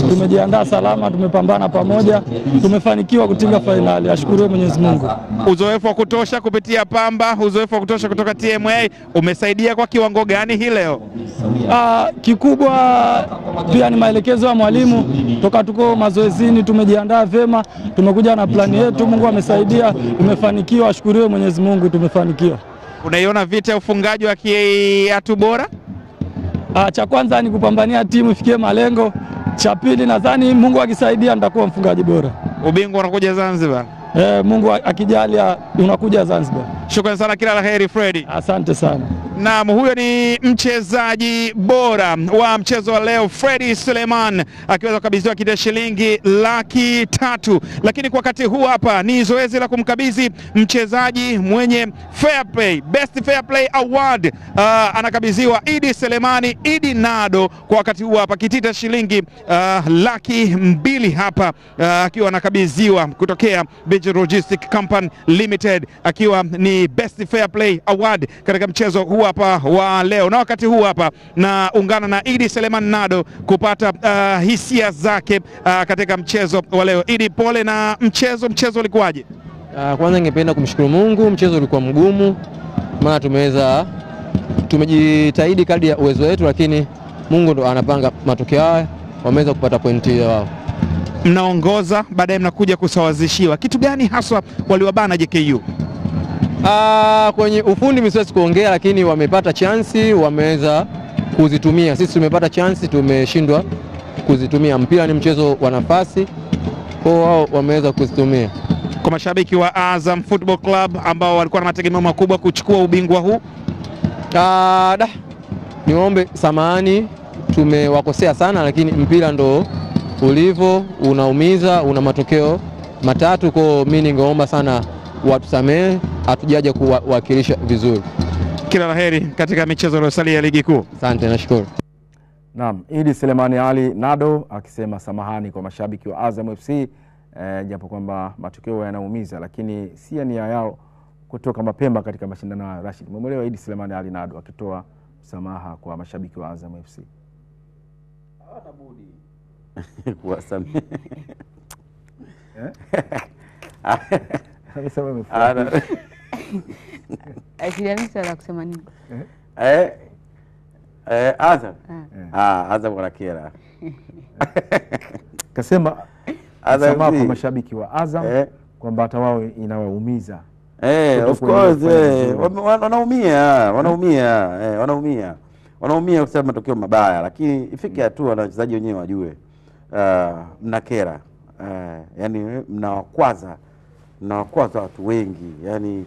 Tumejiandaa salama, tumepambana pamoja, tumefanikiwa kutinga fainali. Ashukuriwe Mwenyezi Mungu. Uzoefu wa kutosha kupitia Pamba, uzoefu wa kutosha kutoka TMA umesaidia kwa kiwango gani hii leo? Kikubwa pia ni maelekezo ya mwalimu. Toka tuko mazoezini tumejiandaa vyema, tumekuja na plani yetu, Mungu amesaidia, tumefanikiwa, ashukuriwe Mwenyezi Mungu, tumefanikiwa. Unaiona vita ya ufungaji wa kiatu bora? Cha kwanza ni kupambania timu ifikie malengo. Cha pili nadhani Mungu akisaidia nitakuwa mfungaji bora. Ubingwa unakuja Zanzibar. Mungu akijalia unakuja Zanzibar. Shukrani sana, kila la heri Freddy. Asante sana. Naam, huyo ni mchezaji bora wa mchezo wa leo Freddy Suleiman, akiweza kukabidhiwa kiti shilingi 300,000. Lakini kwa wakati huu hapa ni zoezi la kumkabidhi mchezaji mwenye fair play, best fair play award. Anakabidhiwa Idi Selemani, Idi Nado, kwa wakati huu hapa kitita shilingi 200,000 hapa, akiwa anakabidhiwa kutokea Beach Logistic Company Limited, akiwa ni best fair play award katika mchezo huu hapa wa leo. Na wakati huu hapa na ungana na Idi Seleman Nado kupata hisia zake katika mchezo wa leo. Idi, pole na mchezo ulikuwaje? Kwanza ningependa kumshukuru Mungu, mchezo ulikuwa mgumu, maana tumejitahidi kadri ya uwezo wetu, lakini Mungu ndo anapanga matokeo haya, wameweza kupata pointi wao. Mnaongoza, baadaye mnakuja kusawazishiwa. Kitu gani haswa waliwabana JKU? Kwenye ufundi mimi siwezi kuongea, lakini wamepata chansi, wameweza kuzitumia. Sisi tumepata chansi, tumeshindwa kuzitumia. Mpira ni mchezo wa nafasi, kwa wao wameweza kuzitumia. Kwa mashabiki wa Azam Football Club ambao walikuwa na mategemeo makubwa kuchukua ubingwa huu, niombe samahani, tumewakosea sana, lakini mpira ndo ulivyo, unaumiza, una matokeo matatu. Kwa mimi ningeomba sana watusamehe, hatujaja kuwakilisha vizuri. Kila laheri katika michezo iliyosalia ya ligi kuu. Asante, nashukuru. Naam, Idi Selemani Ali Nado akisema samahani kwa mashabiki wa Azam FC, japo kwamba matokeo yanaumiza, lakini si nia yao kutoka mapema katika mashindano ya Rashid. Mwelewa Idi Selemani Ali Nado akitoa msamaha kwa mashabiki wa Azam FC. Hawana budi kuwasamehe. Ashiliamisa kusema nini? Azam. Azam wanakera. Kasema msamaha kwa mashabiki wa Azam kwamba hata wao inawaumiza. Of course wanaumia kwa sababu matokeo mabaya, lakini ifike hatua na wachezaji wenyewe wajue mnakera, yani mnawakwaza watu wengi, yani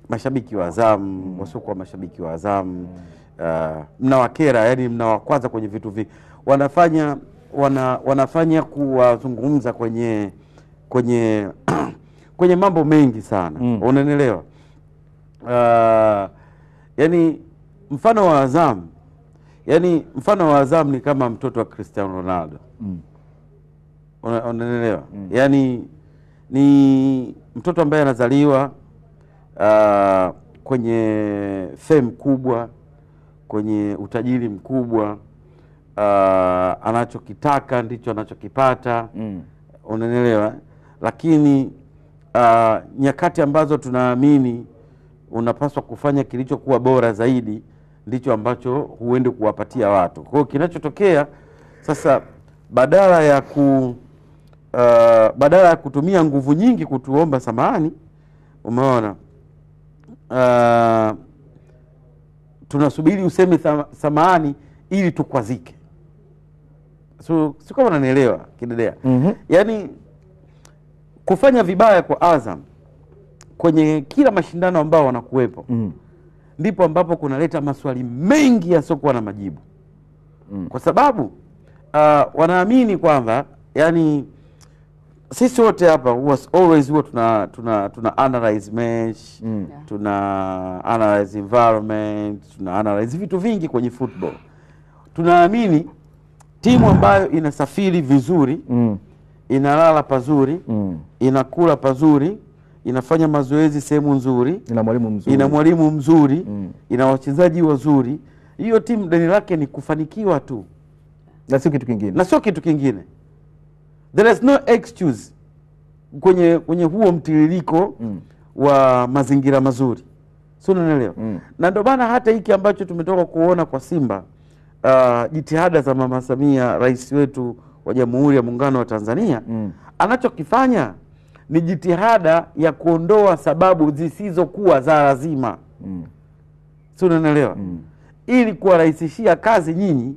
mashabiki wa Azam, wasiokuwa mashabiki wa Azam, mnawakera, yani mnawakwaza kwenye vitu vingi. Wanafanya kuwazungumza kwenye mambo mengi sana. Unanielewa? Yani mfano wa Azam ni kama mtoto wa Cristiano Ronaldo. Unanielewa? Yani ni mtoto ambaye anazaliwa kwenye fame kubwa, kwenye utajiri mkubwa, anachokitaka ndicho anachokipata. Unanielewa? Lakini nyakati ambazo tunaamini unapaswa kufanya kilichokuwa bora zaidi ndicho ambacho huende kuwapatia watu. Kwa hiyo kinachotokea sasa, badala ya kutumia nguvu nyingi kutuomba samahani, umeona, tunasubiri useme samahani ili tukwazike. So sio kama unanielewa kidedea. Yani kufanya vibaya kwa Azam kwenye kila mashindano ambao wanakuwepo, ndipo ambapo kunaleta maswali mengi yasiokuwa na majibu. Kwa sababu wanaamini kwamba, yani sisi wote hapa always tuna analyze match, tuna analyze environment, tuna analyze vitu vingi kwenye football. Tunaamini timu ambayo inasafiri vizuri, inalala pazuri, inakula pazuri, inafanya mazoezi sehemu nzuri, ina mwalimu mzuri, ina wachezaji wazuri, hiyo timu deni lake ni kufanikiwa tu, na sio kitu kingine. There is no excuse kwenye huo mtiririko wa mazingira mazuri. Sio, unaelewa? Na ndio maana hata hiki ambacho tumetoka kuona kwa Simba, jitihada za Mama Samia, rais wetu wa Jamhuri ya Muungano wa Tanzania, anachokifanya ni jitihada ya kuondoa sababu zisizokuwa za lazima. Sio, unaelewa? Ili kuwarahisishia kazi nyinyi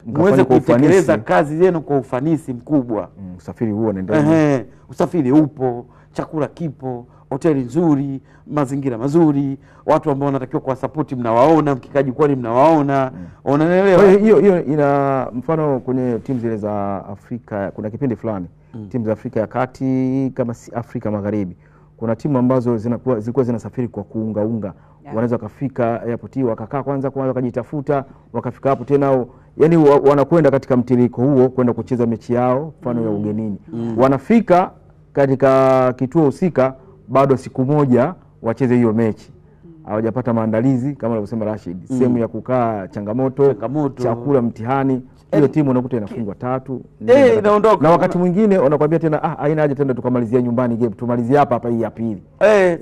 muweze kutekeleza kazi zenu kwa ufanisi mkubwa. Usafiri huo unaendelea. Usafiri upo, chakula kipo, hoteli nzuri, mazingira mazuri, watu ambao wanatakiwa kwa support mnawaona, mkikaa jukwani mnawaona. Unaelewa? Hiyo ina mfano kwenye timu zile za Afrika, kuna kipindi fulani timu za Afrika ya Kati kama Afrika Magharibi, kuna timu ambazo zilikuwa zinasafiri kwa kuungaunga. Wanaweza kufika airport, wakakaa kwanza wakajitafuta, wakafika hapo tena, yani wanakwenda katika mtiriko huo kwenda kucheza mechi yao mfano ya ugenini. Wanafika katika kituo husika bado siku moja wacheze hiyo mechi. Hawajapata maandalizi kama alivyosema Rashid, sehemu ya kukaa, changamoto, chakula, mtihani. Hiyo timu unakuta inafungwa 3 inaondoka. Na wakati mwingine unakwambia tena haina haja tena tukamalizia nyumbani game, tumalizie hapa hii ya pili.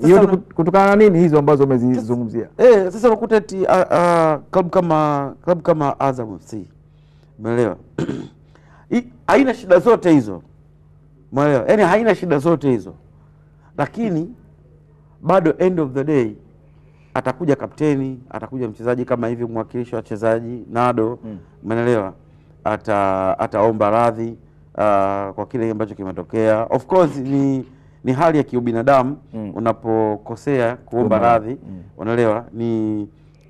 Hiyo kutokana na nini hizo ambazo umezizungumzia? Sasa unakuta klabu kama Azam FC, umeelewa? Haina shida zote hizo, umeelewa? Yani haina shida zote hizo, lakini bado end of the day atakuja kapteni, atakuja mchezaji kama hivi, mwakilishi wa wachezaji Nado, umeelewa? Ataomba radhi kwa kile ambacho kimetokea. Of course ni hali ya kiubinadamu, unapokosea kuomba radhi, unaelewa?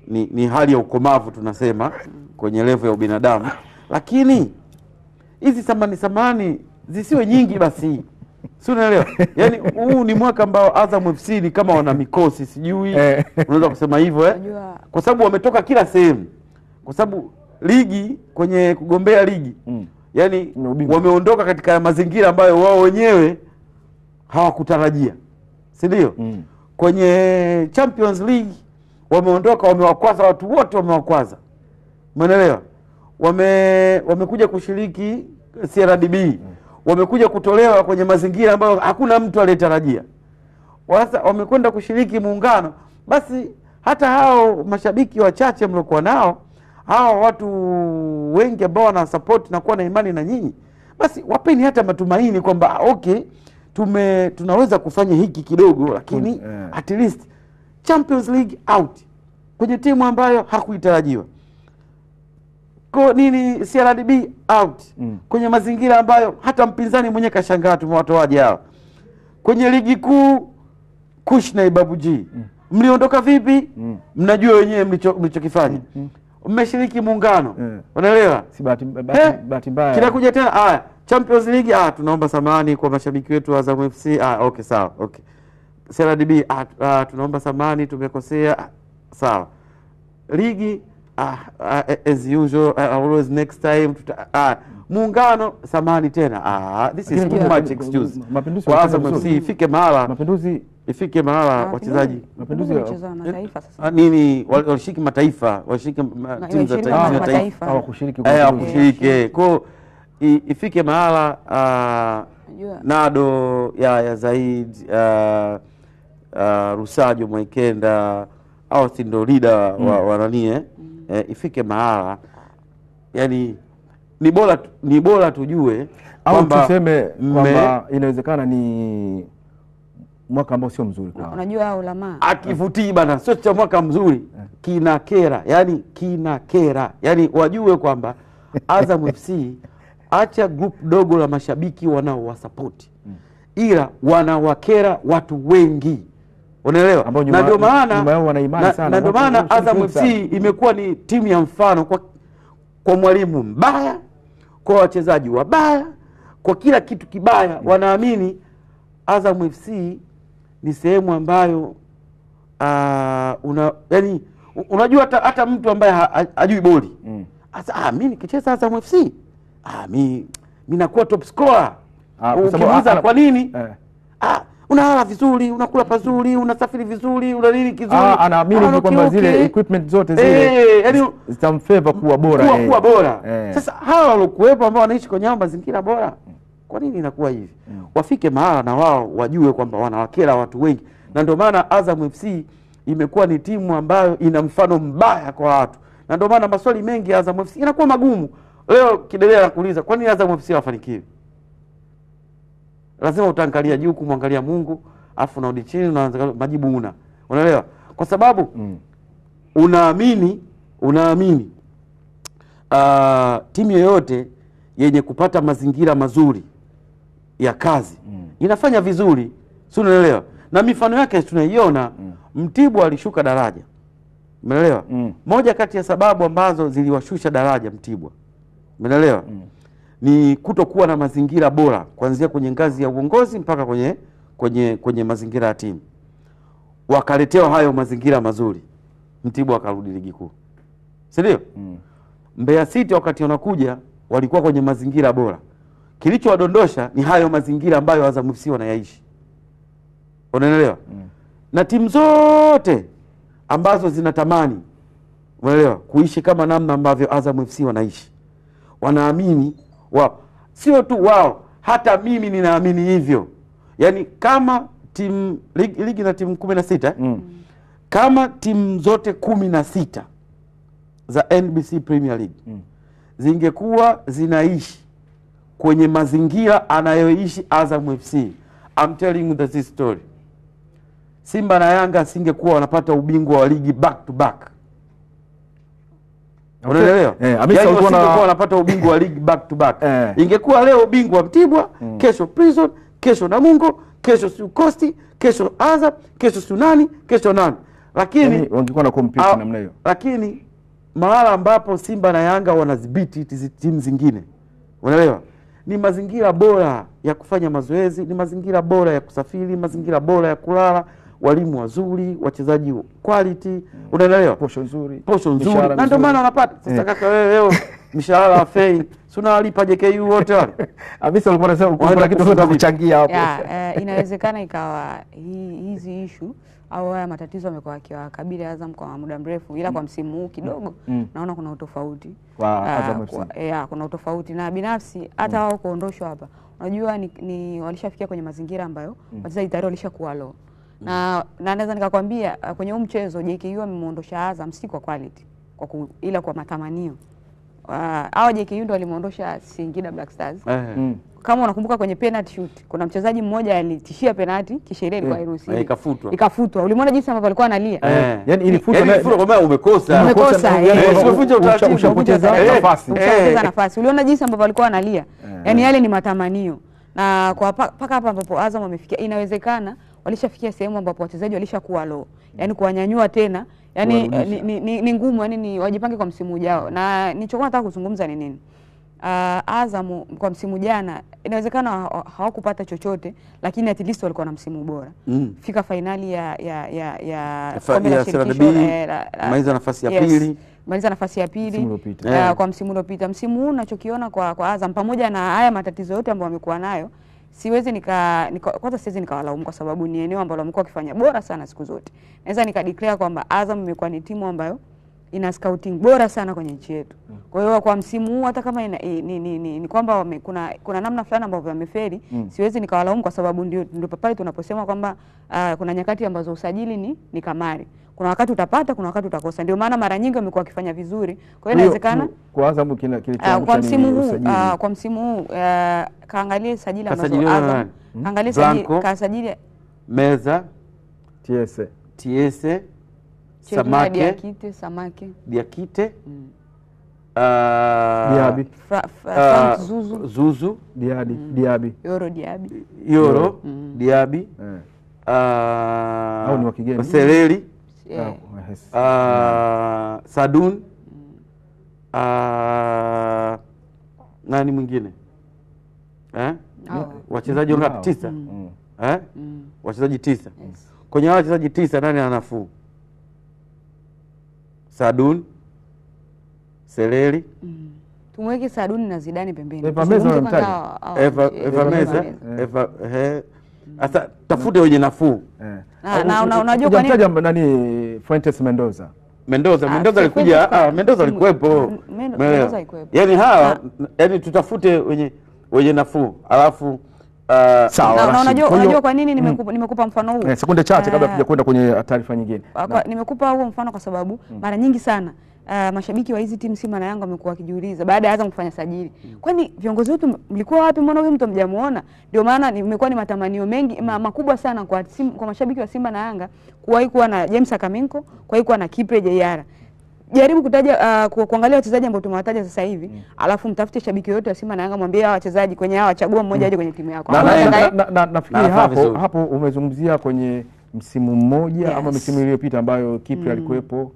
Ni hali ya ukomavu tunasema kwenye level ya ubinadamu, lakini hizi samani zisiwe nyingi basi. Si unaelewa? Yani huu ni mwaka ambao Azam FC ni kama wana mikosi, sijui unaweza kusema hivyo kwa sababu wametoka kila sehemu, kwa sababu ligi, kwenye kugombea ligi yani wameondoka katika mazingira ambayo wao wenyewe hawakutarajia, si ndio? Kwenye Champions League wameondoka, wamewakwaza watu wote, wamewakwaza, umeelewa? wamekuja kushiriki CRDB, wamekuja kutolewa kwenye mazingira ambayo hakuna mtu aliyetarajia. Sasa wamekwenda kushiriki muungano, basi hata hao mashabiki wachache mliokuwa nao, hao watu wengi ambao wana support na kuwa na imani na nyinyi, basi wapeni hata matumaini kwamba okay, tunaweza kufanya hiki kidogo, lakini at least Champions League out kwenye timu ambayo hakuitarajiwa. Kwa nini CRDB out kwenye mazingira ambayo hata mpinzani mwenye kashangaa tumewatoaje hao. Kwenye ligi kuu Kush na Ibabuji mliondoka vipi? Mnajua wenyewe mlichokifanya. Mmeshiriki muungano. Unaelewa? Si bahati mbaya. Kinakuja tena Champions League tunaomba samahani kwa mashabiki wetu wa Azam FC. Okay sawa. Okay. CRDB tunaomba samahani tumekosea. Sawa. Ligi as usual, always next time. Muungano samahani tena. This is too much excuse. Kwa Azam FC ifike mahala wachezaji Mapinduzi wanacheza mataifa sasa. Nini walishiki mataifa, walishiki timu za taifa hawakushiriki. Kwa ifike mahala Nado ya Zaid, Rusajo Mwaikenda au ndo leader wa nani ifike mahala, yani ni bora tujue au tuseme kwamba inawezekana ni mwaka ambao sio mzuri kwa. Unajua ulama akivutii bana, sio cha mwaka mzuri, kinakera, yani wajue kwamba Azam FC acha group dogo la mashabiki wanaowasupport, ila wanawakera watu wengi, unaelewa? Na ndio maana wana imani sana, na ndio maana Azam FC imekuwa ni timu ya mfano kwa mwalimu mbaya, kwa wachezaji wabaya, kwa kila kitu kibaya. Wanaamini Azam FC ni sehemu ambayo yani unajua hata mtu ambaye hajui boli sasa mimi nikicheza Azam FC mimi nakuwa top scorer. Ukimuuliza kwa nini? Unalala vizuri, unakula pazuri, unasafiri vizuri, una nini kizuri. Anaamini kwamba zile equipment zote zile yani zitamfavor kuwa bora. Kuwa bora. Sasa hawa waliokuwepo ambao wanaishi kwenye mazingira bora, kwa nini inakuwa hivi? Wafike mahala na wao wajue kwamba wanawakera watu wengi. Na ndio maana Azam FC imekuwa ni timu ambayo ina mfano mbaya kwa watu. Na ndio maana maswali mengi ya Azam FC inakuwa magumu. Leo Kidelea anakuuliza, kwa nini Azam FC hawafanikiwi? Lazima utaangalia juu kumwangalia Mungu, afu unarudi chini unaanza majibu unaelewa? Kwa sababu unaamini timu yoyote yenye kupata mazingira mazuri ya kazi inafanya vizuri, si unaelewa? Na mifano yake tunaiona. Mtibwa alishuka daraja, umeelewa? Moja kati ya sababu ambazo ziliwashusha daraja Mtibwa, umeelewa, ni kutokuwa na mazingira bora kuanzia kwenye ngazi ya uongozi mpaka kwenye mazingira ya timu. Wakaletewa hayo mazingira mazuri, Mtibwa akarudi ligi kuu, si ndio? Mbeya City wakati wanakuja walikuwa kwenye mazingira bora, kilichowadondosha ni hayo mazingira ambayo Azam FC wanayaishi, unaelewa? Na timu zote ambazo zinatamani, unaelewa, kuishi kama namna ambavyo Azam FC wanaishi, wanaamini wao, sio tu wao, hata mimi ninaamini hivyo. Yani kama timu ligi na timu 16 kama timu zote 16 za NBC Premier League zingekuwa zinaishi kwenye mazingira anayoishi Azam FC, I'm telling you this story, Simba na Yanga singekuwa wanapata ubingwa wa ligi back to back. Unaelewa? Singekuwa wanapata ubingwa wa ligi back to back. Ingekuwa leo ubingwa Mtibwa, kesho Prison, kesho Namungo, kesho Coast, kesho Azam, kesho nani, kesho nani. Lakini wangekuwa na compete namna hiyo. Lakini mahala ambapo Simba na Yanga wanadhibiti hizi timu zingine, unaelewa, ni mazingira bora ya kufanya mazoezi, ni mazingira bora ya kusafiri, mazingira bora ya kulala, walimu wazuri, wachezaji quality, unaelewa, posho nzuri. Na ndio maana wanapata. Sasa kaka wewe mshahara wa fei si unawalipa JKU wote wale. Hamisa alikuwa anasema kuna kitu cha kuchangia hapo. Inawezekana ikawa hizi issue au haya matatizo yamekuwa yakiwakabili Azam kwa muda mrefu, ila kwa msimu huu kidogo naona kuna utofauti kwa Azam FC. Kuna utofauti, na binafsi hata wao kuondoshwa hapa, unajua ni walishafikia kwenye mazingira ambayo wachezaji tayari walishakuwa low. Na naweza nikakwambia kwenye huu mchezo JKU amemuondosha Azam si kwa quality ila kwa matamanio. Hao JKU ndio walimuondosha Singida Black Stars. Kama unakumbuka kwenye penalty shoot kuna mchezaji mmoja alitishia penalty kisheria ilikuwa hairuhusiwi. Ikafutwa. Ulimuona jinsi ambavyo alikuwa analia? Yaani ilifutwa kwamba umekosa. Umevunja utaratibu, ushapoteza nafasi. Ushapoteza nafasi. Uliona jinsi ambavyo alikuwa analia? Yaani yale ni matamanio. Na kwa paka hapa ambapo Azam wamefikia, inawezekana walishafikia sehemu ambapo wachezaji walishakuwa low. Yaani kuwanyanyua tena, yaani ni ngumu, yaani ni wajipange kwa msimu ujao. Na nilichokuwa nataka kuzungumza ni nini? Azam kwa msimu jana inawezekana hawakupata chochote, lakini at least walikuwa na msimu bora. Fika finali ya kombe la shirikisho, maliza nafasi ya pili. Maliza nafasi ya pili kwa msimu uliopita. Msimu huu ninachokiona kwa Azam, pamoja na haya matatizo yote ambayo wamekuwa nayo, siwezi kwanza siwezi nikawalaumu kwa sababu ni eneo ambalo wamekuwa wakifanya bora sana siku zote. Naweza nikadeclare kwamba Azam imekuwa ni timu ambayo ina scouting bora sana kwenye nchi yetu. Kwa hiyo kwa msimu huu hata kama ni kwamba kuna namna fulani ambavyo wamefeli, siwezi nikawalaumu kwa sababu ndio pale tunaposema kwamba kuna nyakati ambazo usajili ni kamari. Kuna wakati utapata, kuna wakati utakosa. Ndio maana mara nyingi wamekuwa wakifanya vizuri. Kwa hiyo inawezekana kwa Azam kilichoamsha kwa msimu huu kaangalie sajili ambazo Azam kaangalie sajili Meza, TS Samake, Diakite, Diaby, Zuzu, Diaby, Yoro, Diaby, au ni wa kigeni, Seleri, Sadun, nani mwingine? Wachezaji wangapi? 9. Wachezaji 9. Kwenye wale wachezaji 9 nani anafuu? Sadun, Seleri. Tumweke Sadun na Zidane pembeni. Sasa tafute wenye nafuu. Na unajua kwa nini? Nani Fuentes Mendoza alikuja, Mendoza alikuwepo. Yaani hawa, yaani tutafute wenye nafuu. Alafu sawa. Na unajua kwa nini nimekupa mfano huu? Sekunde chache kabla tujakwenda kwenye taarifa nyingine. Nimekupa huo mfano kwa sababu mara nyingi sana mashabiki wa hizi timu Simba na Yanga wamekuwa wakijiuliza baada ya Azam kufanya sajili, kwani viongozi wetu mlikuwa wapi? Mbona huyu mtu hamjamuona? Ndio maana nimekuwa ni matamanio mengi makubwa sana kwa mashabiki wa Simba na Yanga kuwahi kuwa na James Akaminko, kuwahi kuwa na Kipre Jeyara. Jaribu kutaja kuangalia wachezaji ambao tumewataja sasa hivi, alafu mtafute shabiki yote wa Simba na Yanga, mwambie hawa wachezaji kwenye hawa, chagua mmoja aje kwenye timu yako. Nafikiri hapo umezungumzia kwenye msimu mmoja ama msimu iliyopita ambayo Kipre alikuwepo,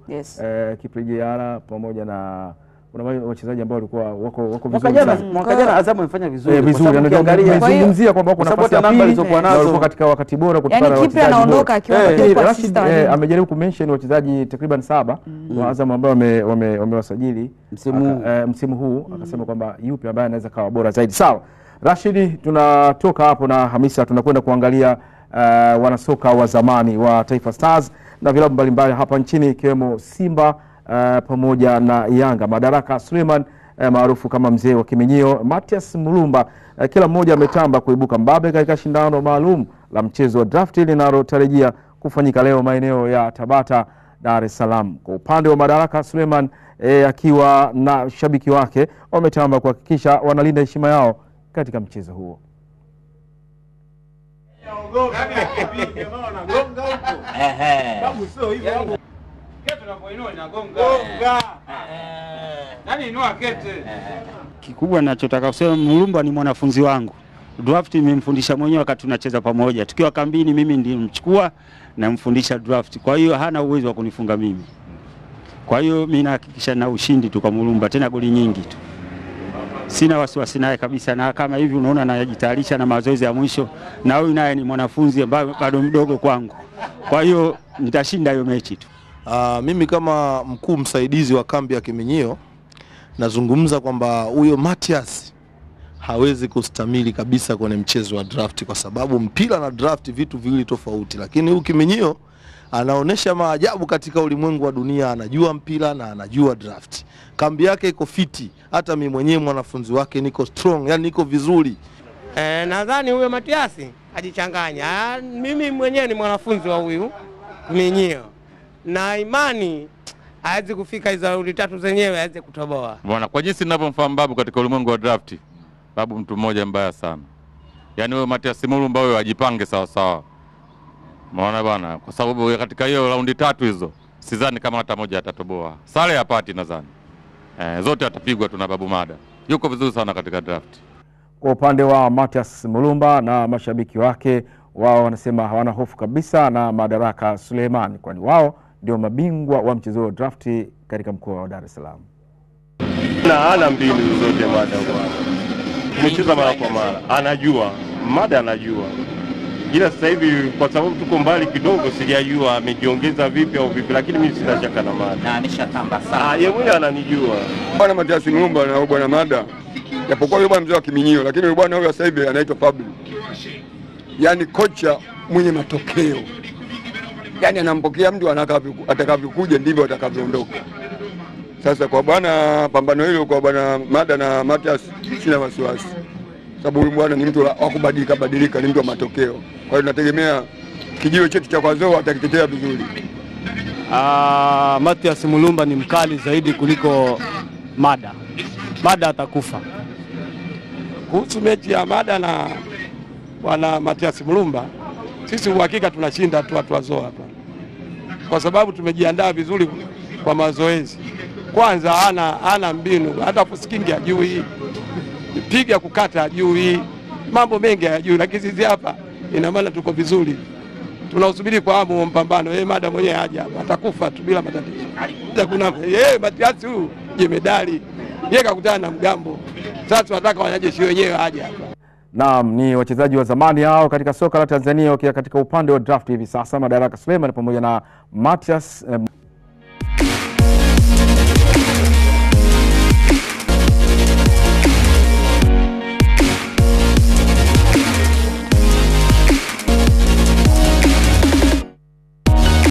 Kipre Jeyara pamoja na kuna wachezaji ambao walikuwa wako vizuri. Mwaka jana Azam amefanya vizuri. Anazungumzia kwamba wako nafasi ya pili na walikuwa katika wakati bora kutokana na Kipre anaondoka akiwa kwa assist. Amejaribu kumention wachezaji takriban 7 wa Azam ambao wamewasajili msimu huu, akasema kwamba yupi ambaye anaweza kawa bora zaidi. Sawa Rashidi, tunatoka hapo na Hamisa tunakwenda kuangalia wanasoka wa zamani wa Taifa Stars na vilabu mbalimbali hapa nchini ikiwemo Simba pamoja na Yanga. Madaraka Suleiman maarufu kama mzee wa Kiminyio, Matias Mulumba, kila mmoja ametamba kuibuka mbabe katika shindano maalum la mchezo wa draft linalotarajia kufanyika leo maeneo ya Tabata, Dar es Salaam. Kwa upande wa Madaraka Suleiman akiwa na shabiki wake wametamba kuhakikisha wanalinda heshima yao katika mchezo huo. Kikubwa ninachotaka kusema, Mulumba ni mwanafunzi wangu. Draft nimemfundisha mwenyewe wakati tunacheza pamoja. Tukiwa kambini mimi ndiye nimchukua na mfundisha draft. Kwa hiyo hana uwezo wa kunifunga mimi. Kwa hiyo mimi nahakikisha na ushindi tu kwa Mulumba, tena goli nyingi tu. Sina wasiwasi naye kabisa, na kama hivi unaona anajitayarisha na mazoezi ya mwisho, na huyu naye ni mwanafunzi ambaye bado mdogo kwangu. Kwa hiyo nitashinda hiyo mechi tu. Mimi kama mkuu msaidizi wa kambi ya Kiminyio nazungumza kwamba huyo Matias hawezi kustamili kabisa kwenye mchezo wa draft, kwa sababu mpira na draft vitu viwili tofauti. Lakini huyu Kiminyio anaonesha maajabu katika ulimwengu wa dunia, anajua mpira na anajua draft. Kambi yake iko fiti, hata mimi mwenyewe mwanafunzi wake niko strong, yani niko vizuri. Nadhani huyo Matias ajichanganya. Mimi mwenyewe ni mwanafunzi wa huyu Kiminyio, na imani hawezi kufika hizo raundi 3 zenyewe, hawezi kutoboa. Bwana, kwa jinsi ninavyomfahamu Babu katika ulimwengu wa draft, Babu mtu mmoja mbaya sana. Yaani huyo Matias Mulumba huyo ajipange sawa sawa. Maana bwana, kwa sababu katika hiyo raundi 3 hizo sidhani kama hata moja atatoboa. Sare yapati nadhani. Zote atapigwa tu na Babu Mada. Yuko vizuri sana katika draft. Kwa upande wa Matias Mulumba na mashabiki wake, wao wanasema hawana hofu kabisa na Madaraka Suleiman, kwani wao ndio mabingwa wa mchezo wa drafti katika mkoa wa Dar es Salaam. Na ana mbinu zote Mada bwana. Tumecheza mara kwa mara. Anajua, Mada anajua. Ila sasa hivi kwa sababu tuko mbali kidogo, sijajua amejiongeza vipi au vipi, lakini mimi sina shaka na Mada. Na ameshatamba sana. Yeye mwenyewe ananijua. Bwana Matias Mulumba na bwana Mada, japokuwa yule bwana mzee wa Kiminyio, lakini yule bwana huyo sasa hivi anaitwa Pablo. Yaani kocha mwenye matokeo. Yaani anampokea mtu atakavyokuja ndivyo atakavyoondoka. Sasa kwa bwana pambano hilo kwa bwana Mada na Matias sina wasiwasi. Sababu huyu bwana ni mtu wa kubadilika, ni mtu wa matokeo. Kwa hiyo tunategemea kijiwe chetu cha Kwazoa atakitetea vizuri. Matias Mulumba ni mkali zaidi kuliko Mada. Mada atakufa. Kuhusu mechi ya Mada na bwana Matias Mulumba, sisi uhakika tunashinda tu watu Wazoa hapa. Kwa sababu tumejiandaa vizuri kwa mazoezi. Kwanza ana mbinu, hata fuskingi hajui, piga kukata hajui, mambo mengi hajui, lakini sisi hapa ina maana tuko vizuri. Tunausubiri kwa hamu mpambano. Mada mwenyewe haja hapa, atakufa tu bila matatizo. Kuna Matias huyu jemedali, yeye kakutana na mgambo. Sasa tunataka wanajeshi wenyewe haja hapa. Naam, ni wachezaji wa zamani hao katika soka la Tanzania wakiwa katika upande wa draft hivi sasa, Madaraka Suleiman pamoja na Matias